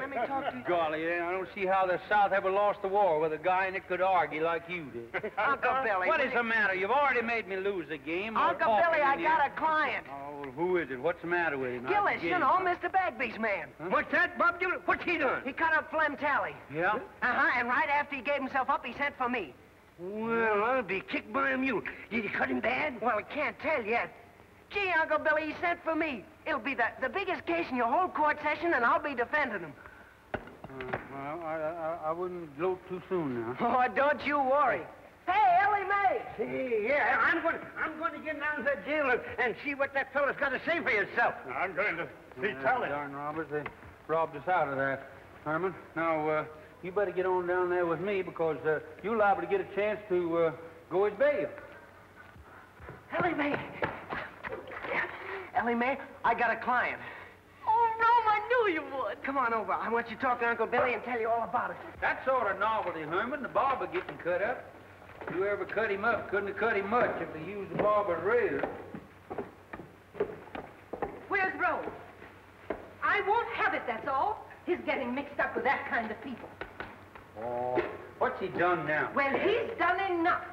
Speaker 7: Let me talk to you.
Speaker 1: Golly, I don't see how the South ever lost the war with a guy that could argue like you did.
Speaker 8: Uncle Billy.
Speaker 1: What is the matter? You've already made me lose the game.
Speaker 8: Uncle Billy, I got a client.
Speaker 1: Oh, who is it? What's the matter with him?
Speaker 8: Gillis, you know, Mr. Bagby's man.
Speaker 1: Huh?
Speaker 4: What's that, Bob Gillis? What's he doing?
Speaker 8: He cut up Flem Tally.
Speaker 1: Yeah?
Speaker 8: And right after he gave himself up, he sent for me.
Speaker 4: Well, I'll be kicked by a mule. Did he cut him bad?
Speaker 8: Well, I can't tell yet. Gee, Uncle Billy, he sent for me. It'll be the biggest case in your whole court session, and I'll be defending him.
Speaker 1: Well, I wouldn't gloat too soon now.
Speaker 8: Oh, don't you worry. Hey, Ellie Mae!
Speaker 4: See, yeah, I'm going to get down to that jail and see what that fellow's got to say for himself.
Speaker 2: I'm going to see Tally.
Speaker 1: Darn robbers, they robbed us out of that, Herman. Now, you better get on down there with me because you're liable to get a chance to go as bail.
Speaker 8: Ellie Mae! Ellie Mae, I got a client.
Speaker 7: Oh, Rome, I knew you would.
Speaker 8: Come on over. I want you to talk to Uncle Billy and tell you all about it.
Speaker 1: That sort of novelty, Herman, the barber getting cut up. Whoever cut him up couldn't have cut him much if they used the barber's razor.
Speaker 9: Where's Rome? I won't have it, that's all. He's getting mixed up with that kind of people.
Speaker 1: Oh, what's he done now?
Speaker 9: Well, he's done enough.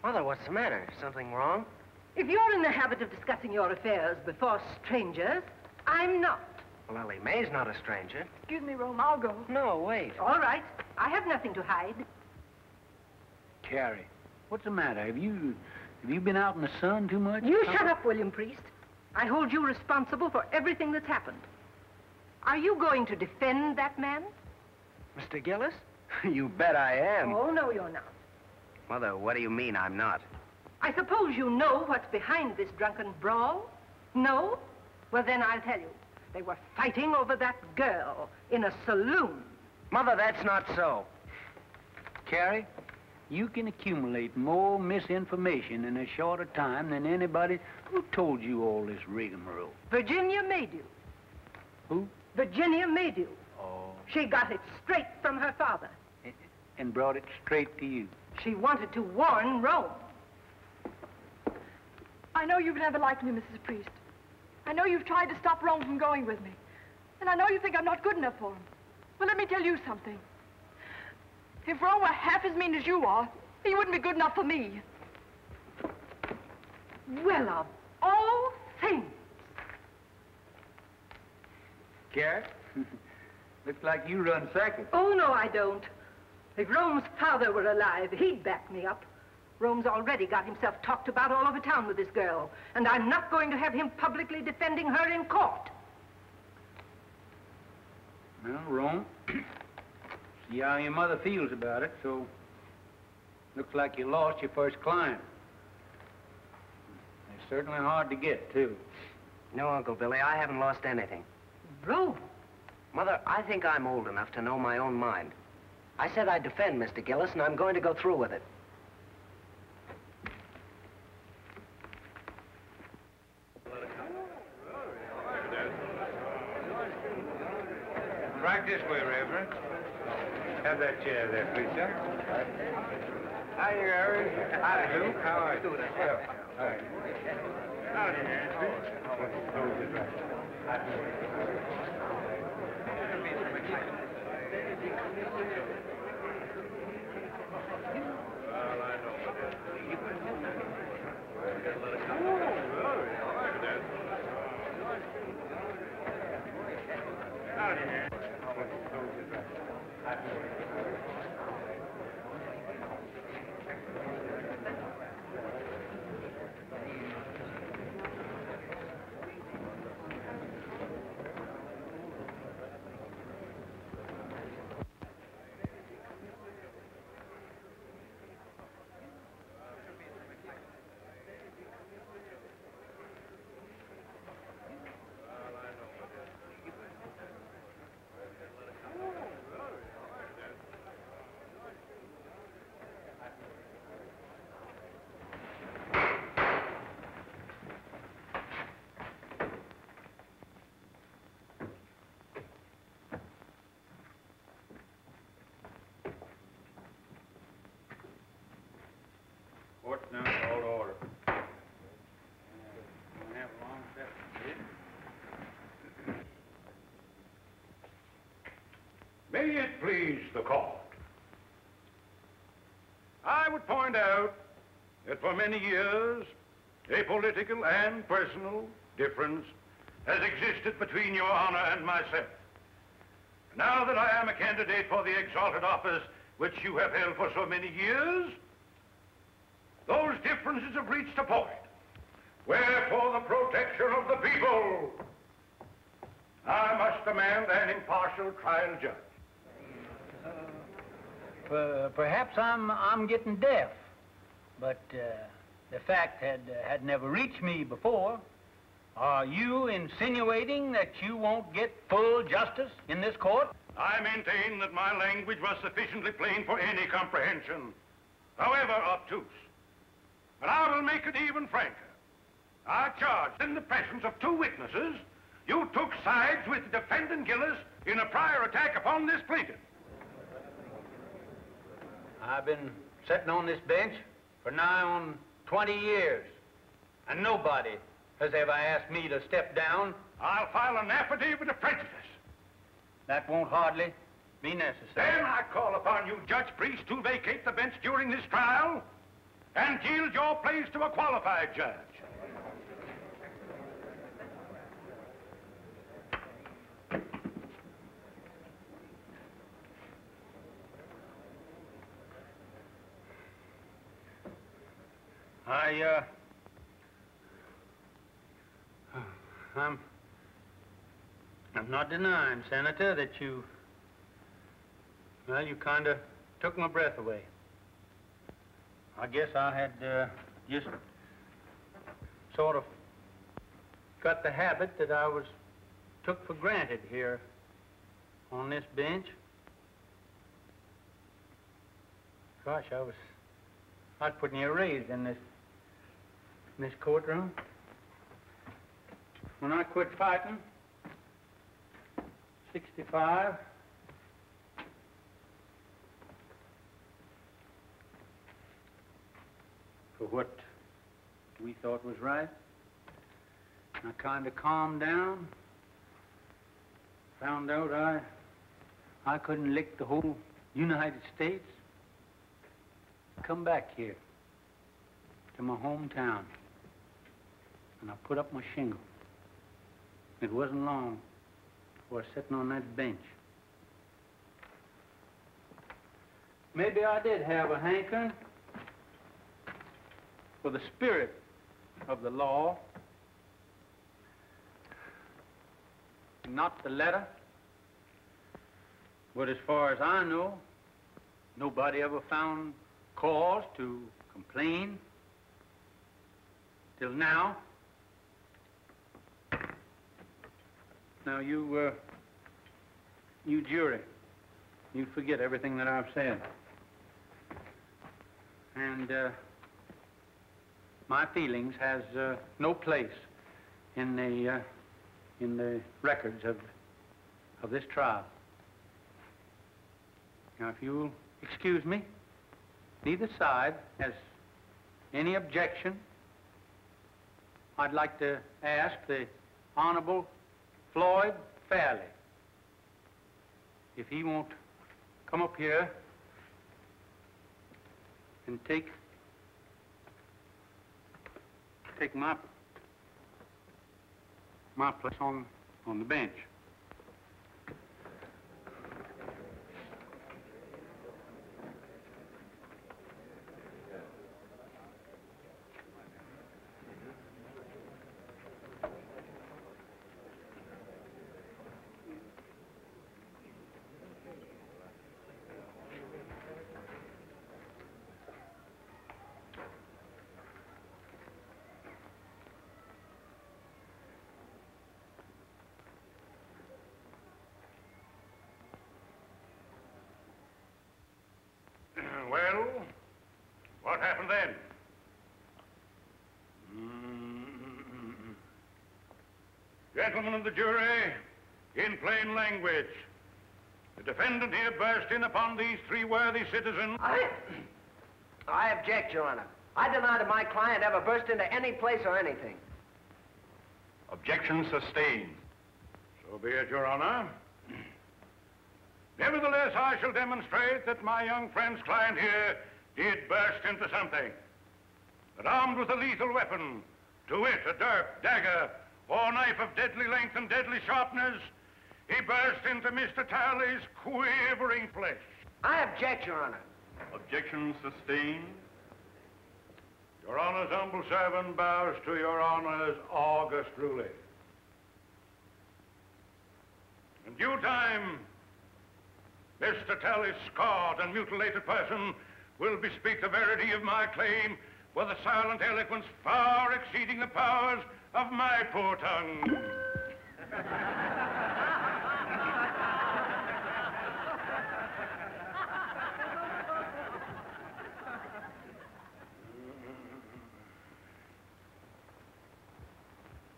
Speaker 8: Mother, what's the matter? Something wrong?
Speaker 9: If you're in the habit of discussing your affairs before strangers, I'm not.
Speaker 8: Well, Ellie Mae's not a stranger.
Speaker 7: Excuse me, Rome, I'll go.
Speaker 8: No, wait.
Speaker 9: All right. I have nothing to hide.
Speaker 1: Carrie, what's the matter? Have you been out in the sun too much?
Speaker 9: You shut up, William Priest. I hold you responsible for everything that's happened. Are you going to defend that man?
Speaker 8: Mr. Gillis? You bet I am.
Speaker 9: Oh, no, you're not.
Speaker 8: Mother, what do you mean I'm not?
Speaker 9: I suppose you know what's behind this drunken brawl? No? Well, then I'll tell you. They were fighting over that girl in a saloon.
Speaker 8: Mother, that's not so.
Speaker 1: Carrie, you can accumulate more misinformation in a shorter time than anybody who told you all this rigmarole.
Speaker 9: Virginia Maydew.
Speaker 1: Who?
Speaker 9: Virginia Maydew.
Speaker 1: Oh.
Speaker 9: She got it straight from her father.
Speaker 1: And brought it straight to you.
Speaker 9: She wanted to warn Rome.
Speaker 7: I know you've never liked me, Mrs. Priest. I know you've tried to stop Rome from going with me. And I know you think I'm not good enough for him. Well, let me tell you something. If Rome were half as mean as you are, he wouldn't be good enough for me.
Speaker 9: Well, of all things.
Speaker 1: Carrie, looks like you run second.
Speaker 9: Oh, no, I don't. If Rome's father were alive, he'd back me up. Rome's already got himself talked about all over town with this girl, and I'm not going to have him publicly defending her in court.
Speaker 1: Well, Rome, see how your mother feels about it, so looks like you lost your first client. They're certainly hard to get, too.
Speaker 8: No, Uncle Billy, I haven't lost anything.
Speaker 9: Rome?
Speaker 8: Mother, I think I'm old enough to know my own mind. I said I'd defend Mr. Gillis, and I'm going to go through with it.
Speaker 10: Right this way, Reverend. Have that chair there, please, sir. Hi, Irvin. Hi, Luke. How are you? Well, all right.
Speaker 2: May it please the court. I would point out that for many years, a political and personal difference has existed between your honor and myself. Now that I am a candidate for the exalted office which you have held for so many years, those differences have reached a point where, for the protection of the people, I must demand an impartial trial judge.
Speaker 1: Perhaps I'm getting deaf, but the fact had never reached me before. Are you insinuating that you won't get full justice in this court?
Speaker 2: I maintain that my language was sufficiently plain for any comprehension, however obtuse. But I will make it even franker. I charge in the presence of two witnesses, you took sides with defendant Gillis in a prior attack upon this plaintiff.
Speaker 1: I've been sitting on this bench for nigh on 20 years, and nobody has ever asked me to step down.
Speaker 2: I'll file an affidavit of prejudice.
Speaker 1: That won't hardly be necessary.
Speaker 2: Then I call upon you, Judge Priest, to vacate the bench during this trial and yield your place to a qualified judge.
Speaker 1: I'm not denying, Senator, that you kind of took my breath away. I guess I had just sort of got the habit that I was took for granted here on this bench. Gosh, I'd put me a raise in this courtroom. When I quit fighting, 65. For what we thought was right. I kind of calmed down. Found out I couldn't lick the whole United States. Come back here to my hometown, and I put up my shingle. It wasn't long before I was sitting on that bench. Maybe I did have a hankering for the spirit of the law, not the letter. But as far as I know, nobody ever found cause to complain till now. Now, you jury, you forget everything that I've said. And my feelings has no place in the records of this trial. Now, if you'll excuse me, neither side has any objection. I'd like to ask the Honorable Floyd Fairley if he won't come up here and take my place on the bench.
Speaker 2: Well, what happened then? Gentlemen of the jury, in plain language, the defendant here burst in upon these three worthy citizens.
Speaker 12: I object, Your Honor. I deny that my client ever burst into any place or anything.
Speaker 2: Objection sustained. So be it, Your Honor. Nevertheless, Nevertheless, I shall demonstrate that my young friend's client here did burst into something. That armed with a lethal weapon, to wit, a dirk, dagger, or knife of deadly length and deadly sharpness, he burst into Mr. Talley's quivering flesh.
Speaker 12: I object, Your Honor.
Speaker 2: Objection sustained. Your Honor's humble servant bows to Your Honor's august ruling. In due time, Mr. Talley's scarred and mutilated person will bespeak the verity of my claim with a silent eloquence far exceeding the powers of my poor tongue.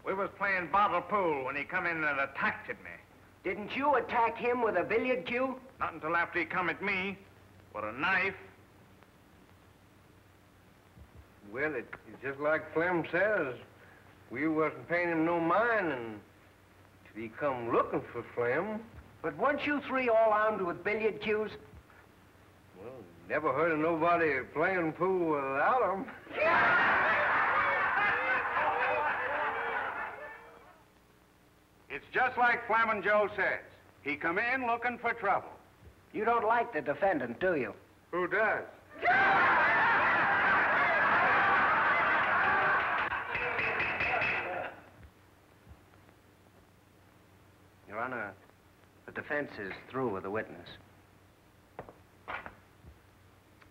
Speaker 13: We was playing bottle pool when he come in and attacked at me.
Speaker 12: Didn't you attack him with a billiard cue?
Speaker 13: Not until after he come at me with a knife.
Speaker 10: Well, it's just like Flem says. We wasn't paying him no mind and he come looking for Flem.
Speaker 12: But weren't you three all armed with billiard cues?
Speaker 10: Well, never heard of nobody playing pool without 'em.
Speaker 13: It's just like Flamin' Joe says. He come in looking for trouble.
Speaker 12: You don't like the defendant, do you?
Speaker 10: Who does?
Speaker 12: Your Honor, the defense is through with the witness.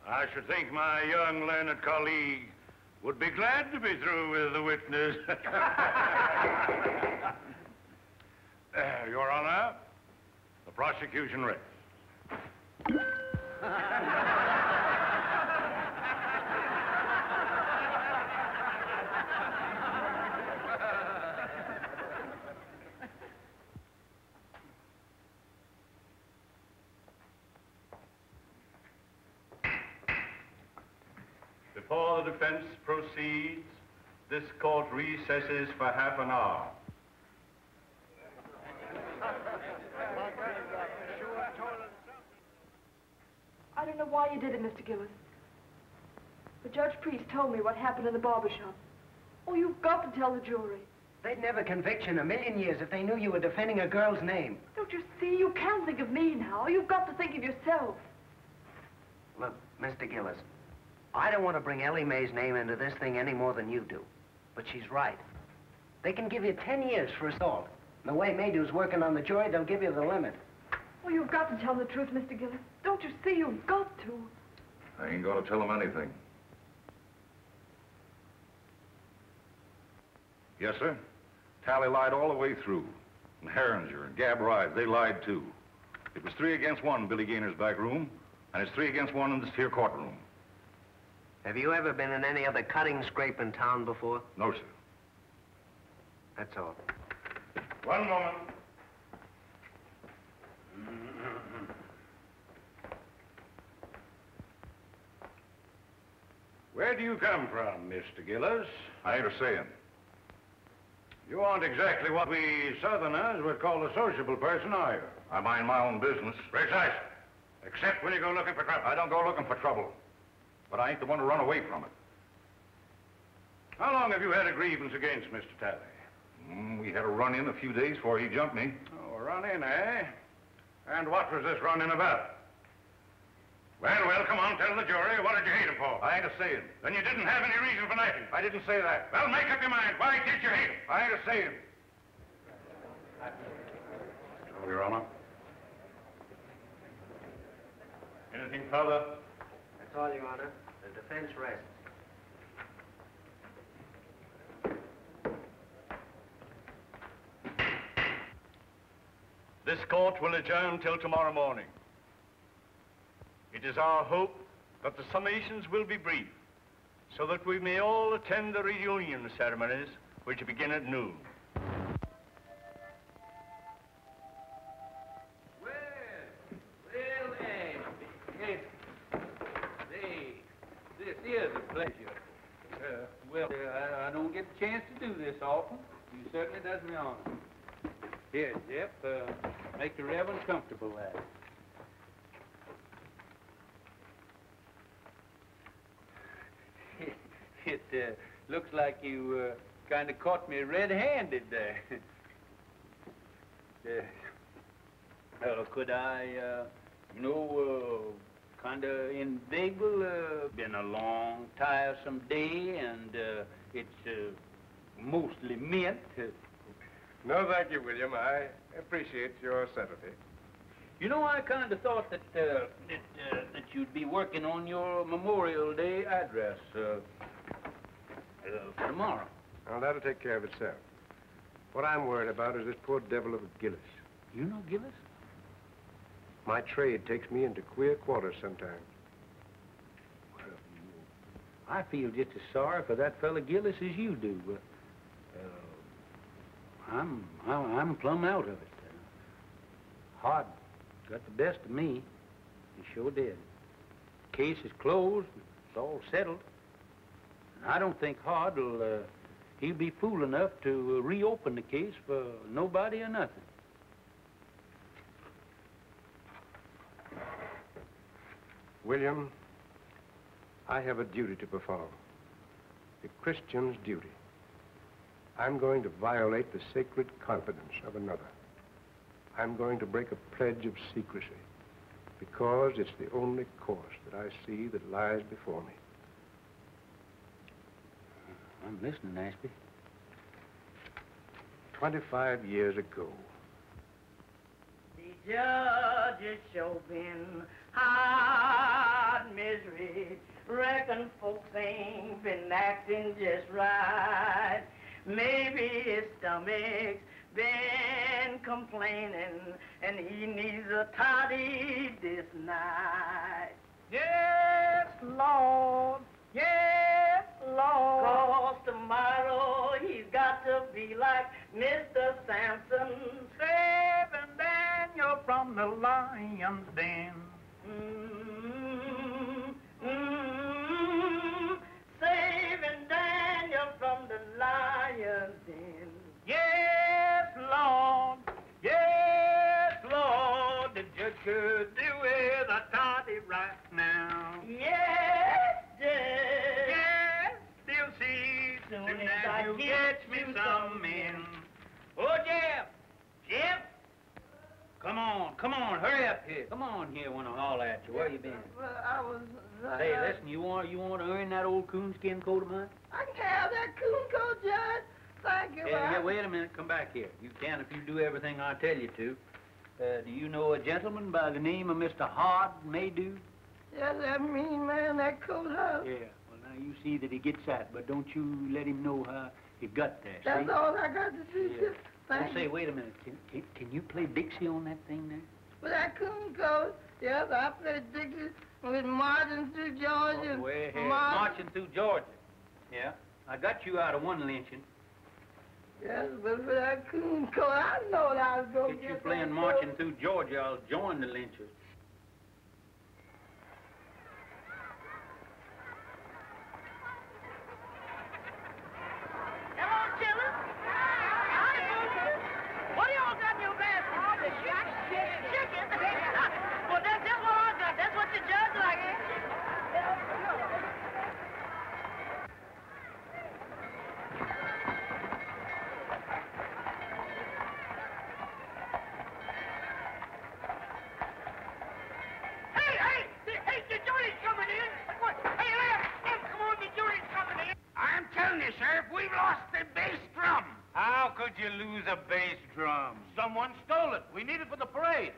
Speaker 2: I should think my young learned colleague would be glad to be through with the witness. Your Honor, the prosecution rests.
Speaker 14: Before the defense proceeds, this court recesses for half an hour.
Speaker 7: I don't know why you did it, Mr. Gillis. But Judge Priest told me what happened in the barber shop. Oh, you've got to tell the jury.
Speaker 12: They'd never convict you in a million years if they knew you were defending a girl's name.
Speaker 7: Don't you see? You can't think of me now. You've got to think of yourself.
Speaker 12: Look, Mr. Gillis, I don't want to bring Ellie Mae's name into this thing any more than you do. But she's right. They can give you 10 years for assault. And the way Maydew's working on the jury, they'll give you the limit.
Speaker 7: Oh, you've got to tell the truth, Mr. Gillis. Don't you see? You've got to.
Speaker 15: I ain't gonna tell him anything. Yes, sir. Tally lied all the way through. And Herringer and Gab Rise, they lied too. It was 3 against 1 in Billy Gaynor's back room, and it's 3 against 1 in this here courtroom.
Speaker 12: Have you ever been in any other cutting scrape in town before?
Speaker 15: No, sir.
Speaker 12: That's all.
Speaker 2: One moment. Where do you come from, Mr. Gillis?
Speaker 15: I ain't a saying.
Speaker 2: You aren't exactly what we Southerners would call a sociable person, are you?
Speaker 15: I mind my own business.
Speaker 2: Precisely. Except when you go looking for trouble.
Speaker 15: I don't go looking for trouble. But I ain't the one to run away from it.
Speaker 2: How long have you had a grievance against Mr. Talley?
Speaker 15: We had a run-in a few days before he jumped me.
Speaker 2: Oh, a run-in, eh? And what was this run-in about? Well, come on, tell the jury. What did you hate him for?
Speaker 15: I ain't a saying.
Speaker 2: Then you didn't have any reason for knifing.
Speaker 15: I didn't say that.
Speaker 2: Well, make up your mind. Why did you hate him?
Speaker 15: I ain't a saying.
Speaker 2: Oh, Your Honor.
Speaker 14: Anything further?
Speaker 12: That's all, Your Honor. The defense rests.
Speaker 14: This court will adjourn till tomorrow morning. It is our hope that the summations will be brief, so that we may all attend the reunion ceremonies, which begin at noon.
Speaker 1: This is a pleasure. I don't get the chance to do this often. You certainly does me honor. Here, Jeff, make the Reverend comfortable there. It looks like you kind of caught me red-handed there. Could I, kind of inveigle? Been a long, tiresome day, and it's mostly mint.
Speaker 10: No, thank you, William. I appreciate your subtlety.
Speaker 1: You know, I kind of thought that you'd be working on your Memorial Day address for tomorrow.
Speaker 10: Well, that'll take care of itself. What I'm worried about is this poor devil of a Gillis.
Speaker 1: You know Gillis?
Speaker 10: My trade takes me into queer quarters sometimes.
Speaker 1: Well, I feel just as sorry for that fella Gillis as you do. I'm plumb out of it. Hod got the best of me. He sure did. Case is closed. It's all settled. I don't think Hod will, he'll be fool enough to reopen the case for nobody or nothing.
Speaker 10: William, I have a duty to perform. The Christian's duty. I'm going to violate the sacred confidence of another. I'm going to break a pledge of secrecy because it's the only course that I see that lies before me.
Speaker 1: I'm listening, Ashby.
Speaker 10: 25 years ago.
Speaker 6: The judge has sure been hard misery. Reckon folks ain't been acting just right. Maybe his stomach's been complaining and he needs a toddy this night. Yes, Lord. Yes, Lord. 'Cause tomorrow he's got to be like Mr. Samson, saving Daniel from the lion's den. Saving Daniel from the lion's den. Yes, Lord. Yes, Lord. The judge could do with a toddy right now. Yes, Judge. Yes, you'll see soon as I get me some men. Oh, Jeff. Jeff. Come on, hurry up here. Come on here, want to haul at you. Where you been?
Speaker 3: Well, I was...
Speaker 1: Hey, listen, you want to earn that old coonskin coat of mine?
Speaker 3: I can have that coon coat, Judge. Thank you.
Speaker 1: Yeah, wait a minute. Come back here. You can if you do everything I tell you to. Do you know a gentleman by the name of Mr. Hod Maydew?
Speaker 3: Yes, that mean man, that coat house.
Speaker 1: Yeah. Well, now you see that he gets that, but don't you let him know how he got there.
Speaker 3: That's
Speaker 1: see?
Speaker 3: all I got to do.
Speaker 1: Yeah.
Speaker 3: Thank
Speaker 1: Say,
Speaker 3: you.
Speaker 1: wait a minute. Can you play Dixie on that thing there?
Speaker 3: With that coon coat, yes, I played Dixie with marching through Georgia.
Speaker 1: Oh, way ahead. Marching through Georgia. Yeah. I got you out of one lynching.
Speaker 3: Yes, but for that coon coat, I know what I was going to
Speaker 1: get you playing marching through Georgia, I'll join the lynchers.
Speaker 6: Hello, children. Howdy, folks. What do y'all got in your basket? Oh, the chicken. Well, that's just what I got. That's what the judge likes. Hey, the jury's coming in. Hey, Lamb, come on, the jury's coming in.
Speaker 4: I'm telling you, Sheriff, we've lost the bass drum.
Speaker 5: How could you lose a bass drum? Someone stole it. We need it for the parade.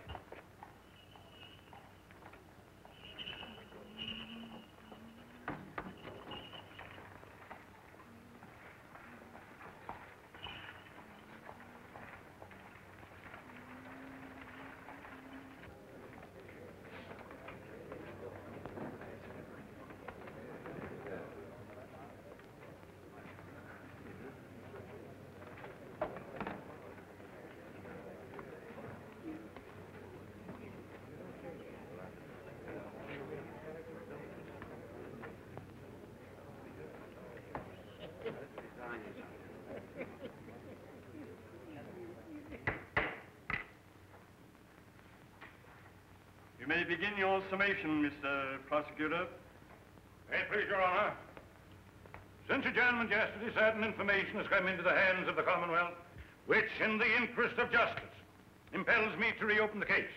Speaker 14: You may begin your summation, Mr. Prosecutor.
Speaker 2: Hey, please, Your Honor. Since adjournment yesterday, certain information has come into the hands of the Commonwealth, which, in the interest of justice, impels me to reopen the case.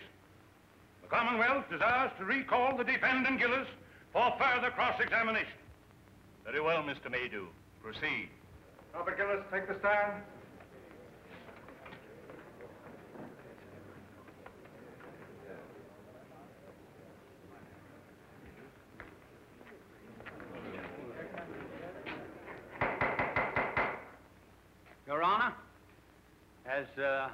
Speaker 2: The Commonwealth desires to recall the defendant Gillis for further cross-examination.
Speaker 14: Very well, Mr. Maydew. Proceed.
Speaker 5: Robert Gillis, take the stand.
Speaker 1: Your Honor, as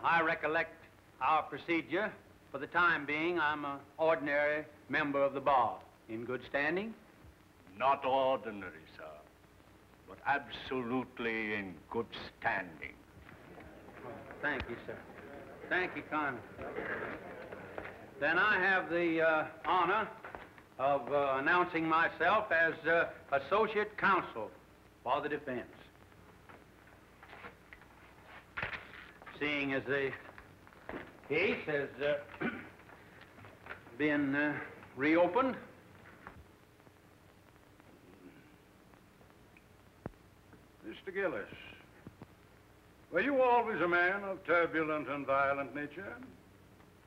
Speaker 1: I recollect our procedure, for the time being, I'm an ordinary member of the bar. In good standing?
Speaker 14: Not ordinary, sir, but absolutely in good standing.
Speaker 1: Thank you, sir. Thank you, kindly. Then I have the honor of announcing myself as Associate Counsel for the defense. Seeing as the case has been reopened,
Speaker 2: Mr. Gillis, were you always a man of turbulent and violent nature?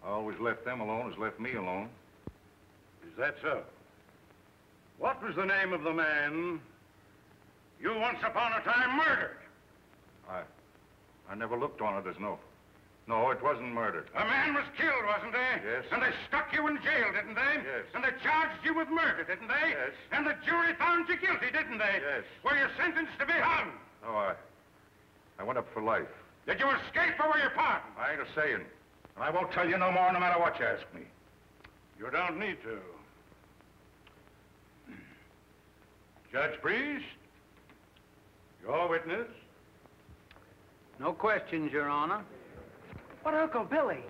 Speaker 15: I always left them alone as left me alone.
Speaker 2: Is that so? What was the name of the man you once upon a time murdered?
Speaker 15: I never looked on it as no, it wasn't murdered.
Speaker 2: A man was killed, wasn't he?
Speaker 15: Yes.
Speaker 2: And they stuck you in jail, didn't they?
Speaker 15: Yes.
Speaker 2: And they charged you with murder, didn't they?
Speaker 15: Yes.
Speaker 2: And the jury found you guilty, didn't they?
Speaker 15: Yes.
Speaker 2: Were you sentenced to be hung?
Speaker 15: No, I went up for life.
Speaker 2: Did you escape or were you pardoned?
Speaker 15: I ain't a saying. And I won't tell you no more no matter what you ask me.
Speaker 2: You don't need to. Judge Priest, your witness.
Speaker 1: no questions, Your Honor.
Speaker 14: But, Uncle Billy,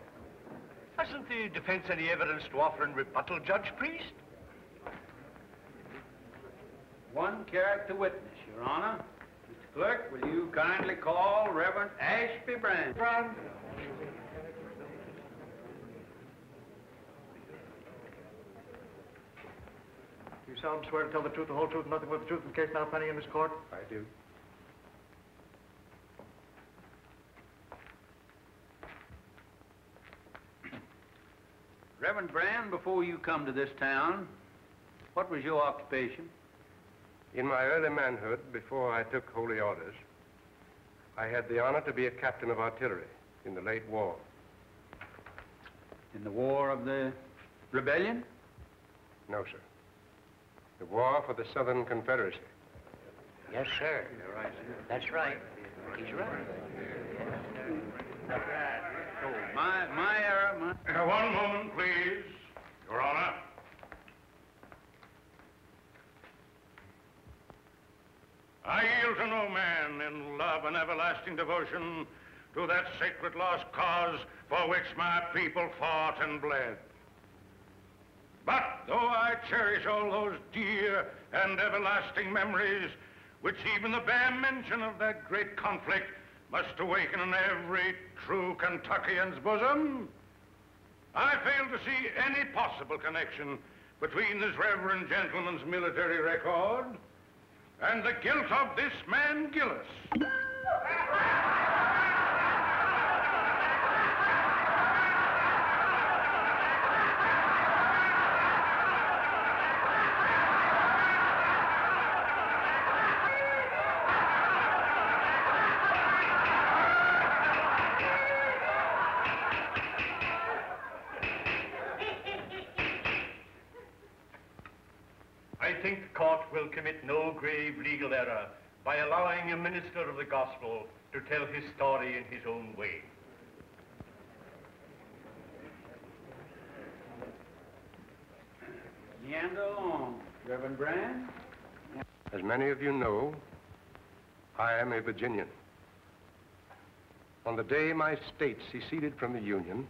Speaker 14: hasn't the defense any evidence to offer in rebuttal, Judge Priest?
Speaker 1: One character witness, Your Honor. Mr. Clerk, will you kindly call Reverend Ashby Brand?
Speaker 5: Do you solemnly swear to tell the truth, the whole truth, and nothing but the truth in the case now pending in this court?
Speaker 10: I do.
Speaker 1: Reverend Brand, before you come to this town, what was your occupation?
Speaker 10: In my early manhood, before I took holy orders, I had the honor to be a captain of artillery in the late war.
Speaker 1: In the War of the Rebellion?
Speaker 10: No, sir. The war for the Southern Confederacy.
Speaker 12: Yes, sir. You're right, sir. That's right. He's right.
Speaker 1: Oh, my error,
Speaker 2: One moment, please, Your Honor. I yield to no man in love and everlasting devotion to that sacred lost cause for which my people fought and bled. But though I cherish all those dear and everlasting memories, which even the bare mention of that great conflict must awaken in every true Kentuckian's bosom, I fail to see any possible connection between this reverend gentleman's military record and the guilt of this man, Gillis.
Speaker 14: I think the court will commit no grave legal error by allowing a minister of the gospel to tell his story in his own way.
Speaker 1: Meander along, Reverend Brand.
Speaker 10: As many of you know, I am a Virginian. On the day my state seceded from the Union,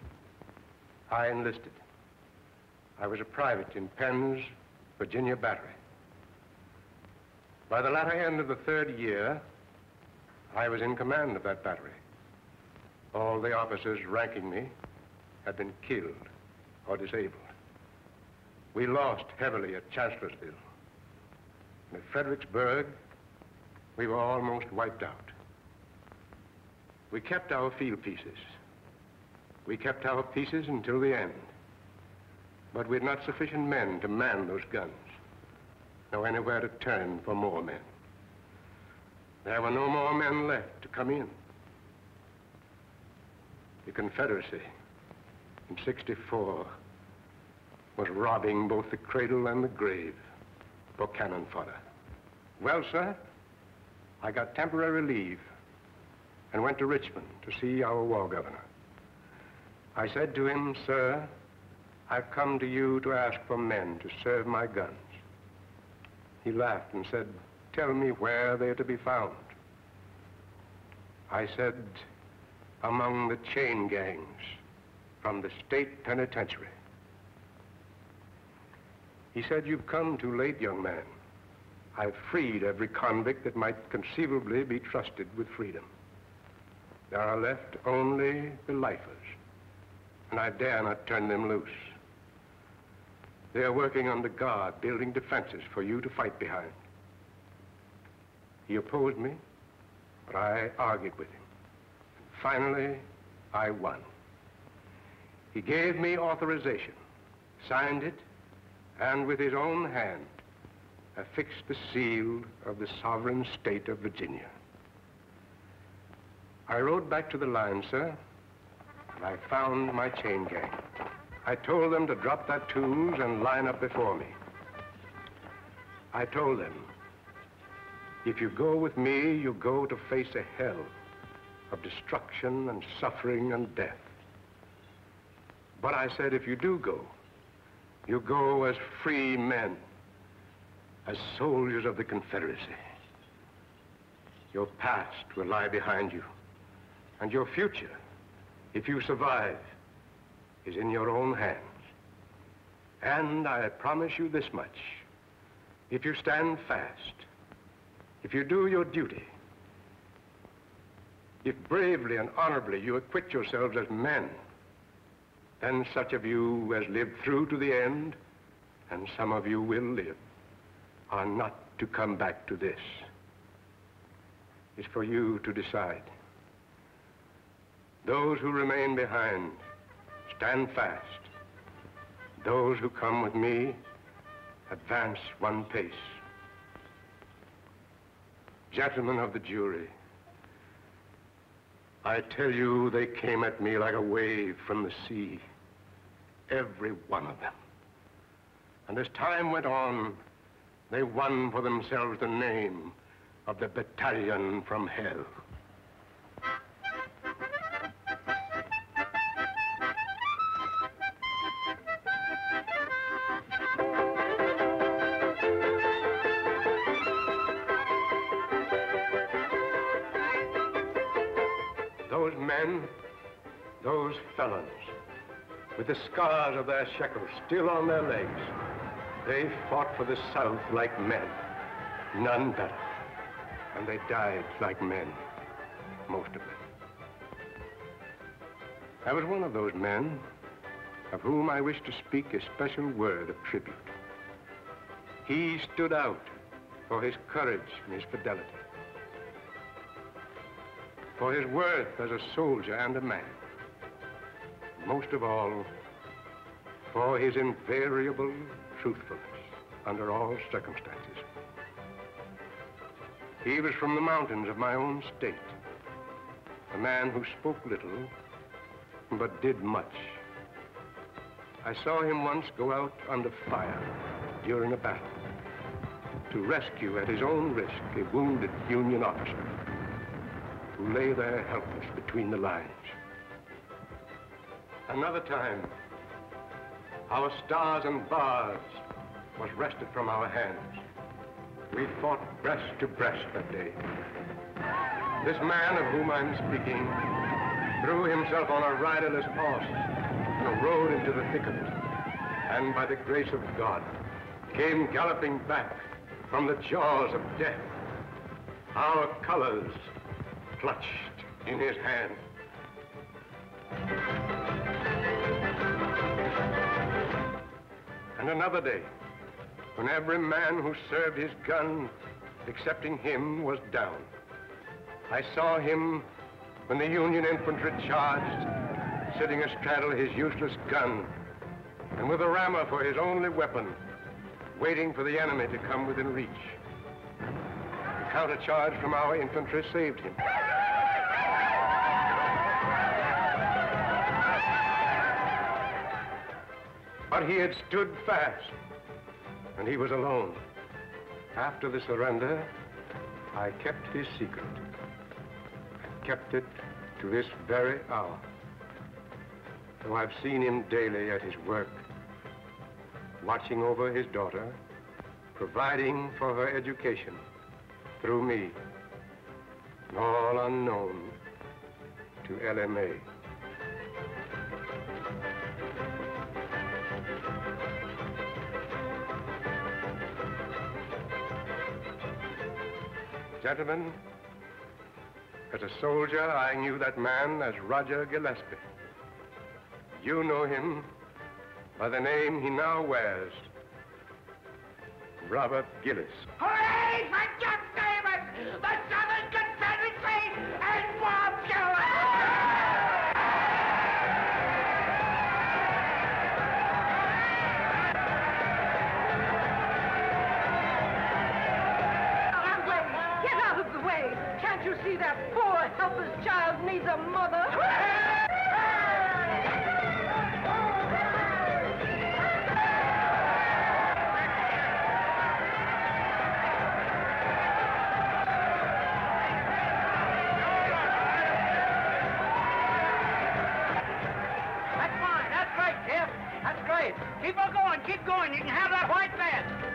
Speaker 10: I enlisted. I was a private in Penn's Virginia Battery. By the latter end of the third year, I was in command of that battery. All the officers ranking me had been killed or disabled. We lost heavily at Chancellorsville. And at Fredericksburg, we were almost wiped out. We kept our field pieces. We kept our pieces until the end. But we had not sufficient men to man those guns, nor anywhere to turn for more men. There were no more men left to come in. The Confederacy in '64 was robbing both the cradle and the grave for cannon fodder. Well, sir, I got temporary leave and went to Richmond to see our war governor. I said to him, "Sir, I've come to you to ask for men to serve my guns." He laughed and said, "Tell me where they're to be found." I said, "Among the chain gangs from the state penitentiary." He said, "You've come too late, young man. I've freed every convict that might conceivably be trusted with freedom. There are left only the lifers, and I dare not turn them loose. They are working under guard, building defenses for you to fight behind." He opposed me, but I argued with him. Finally, I won. He gave me authorization, signed it, and with his own hand, affixed the seal of the sovereign state of Virginia. I rode back to the line, sir, and I found my chain gang. I told them to drop their tools and line up before me. I told them, if you go with me, you go to face a hell of destruction and suffering and death. But I said, if you do go, you go as free men, as soldiers of the Confederacy. Your past will lie behind you, and your future, if you survive, is in your own hands. And I promise you this much: if you stand fast, if you do your duty, if bravely and honorably you acquit yourselves as men, then such of you as live through to the end, and some of you will live, are not to come back to this. It's for you to decide. Those who remain behind, stand fast. Those who come with me, advance one pace. Gentlemen of the jury, I tell you, they came at me like a wave from the sea, every one of them. And as time went on, they won for themselves the name of the battalion from hell. Those men, those felons, with the scars of their shekels still on their legs, they fought for the South like men, none better. And they died like men, most of them. I was one of those men of whom I wish to speak a special word of tribute. He stood out for his courage and his fidelity, for his worth as a soldier and a man. Most of all, for his invariable truthfulness under all circumstances. He was from the mountains of my own state, a man who spoke little, but did much. I saw him once go out under fire during a battle to rescue at his own risk a wounded Union officer who lay there helpless between the lines. Another time, our stars and bars was wrested from our hands. We fought breast to breast that day. This man of whom I'm speaking threw himself on a riderless horse and rode into the thick of it, and by the grace of God, came galloping back from the jaws of death, our colors clutched in his hand. And another day, when every man who served his gun excepting him, was down. I saw him when the Union infantry charged, sitting astraddle his useless gun, and with a rammer for his only weapon, waiting for the enemy to come within reach. The countercharge from our infantry saved him. But he had stood fast, and he was alone. After the surrender, I kept his secret. I kept it to this very hour. Though I've seen him daily at his work, watching over his daughter, providing for her education through me, and all unknown to LMA. Gentlemen, as a soldier, I knew that man as Roger Gillespie. You know him by the name he now wears, Robert Gillis.
Speaker 4: Hooray for Jeff Davis, the Southern Confederacy, and Bob Gillis!
Speaker 9: Get out of the way! Can't you see that poor, helpless child needs a mother?
Speaker 4: That's fine. That's great, Jeff. That's great. Keep on going. Keep going. You can have that white man.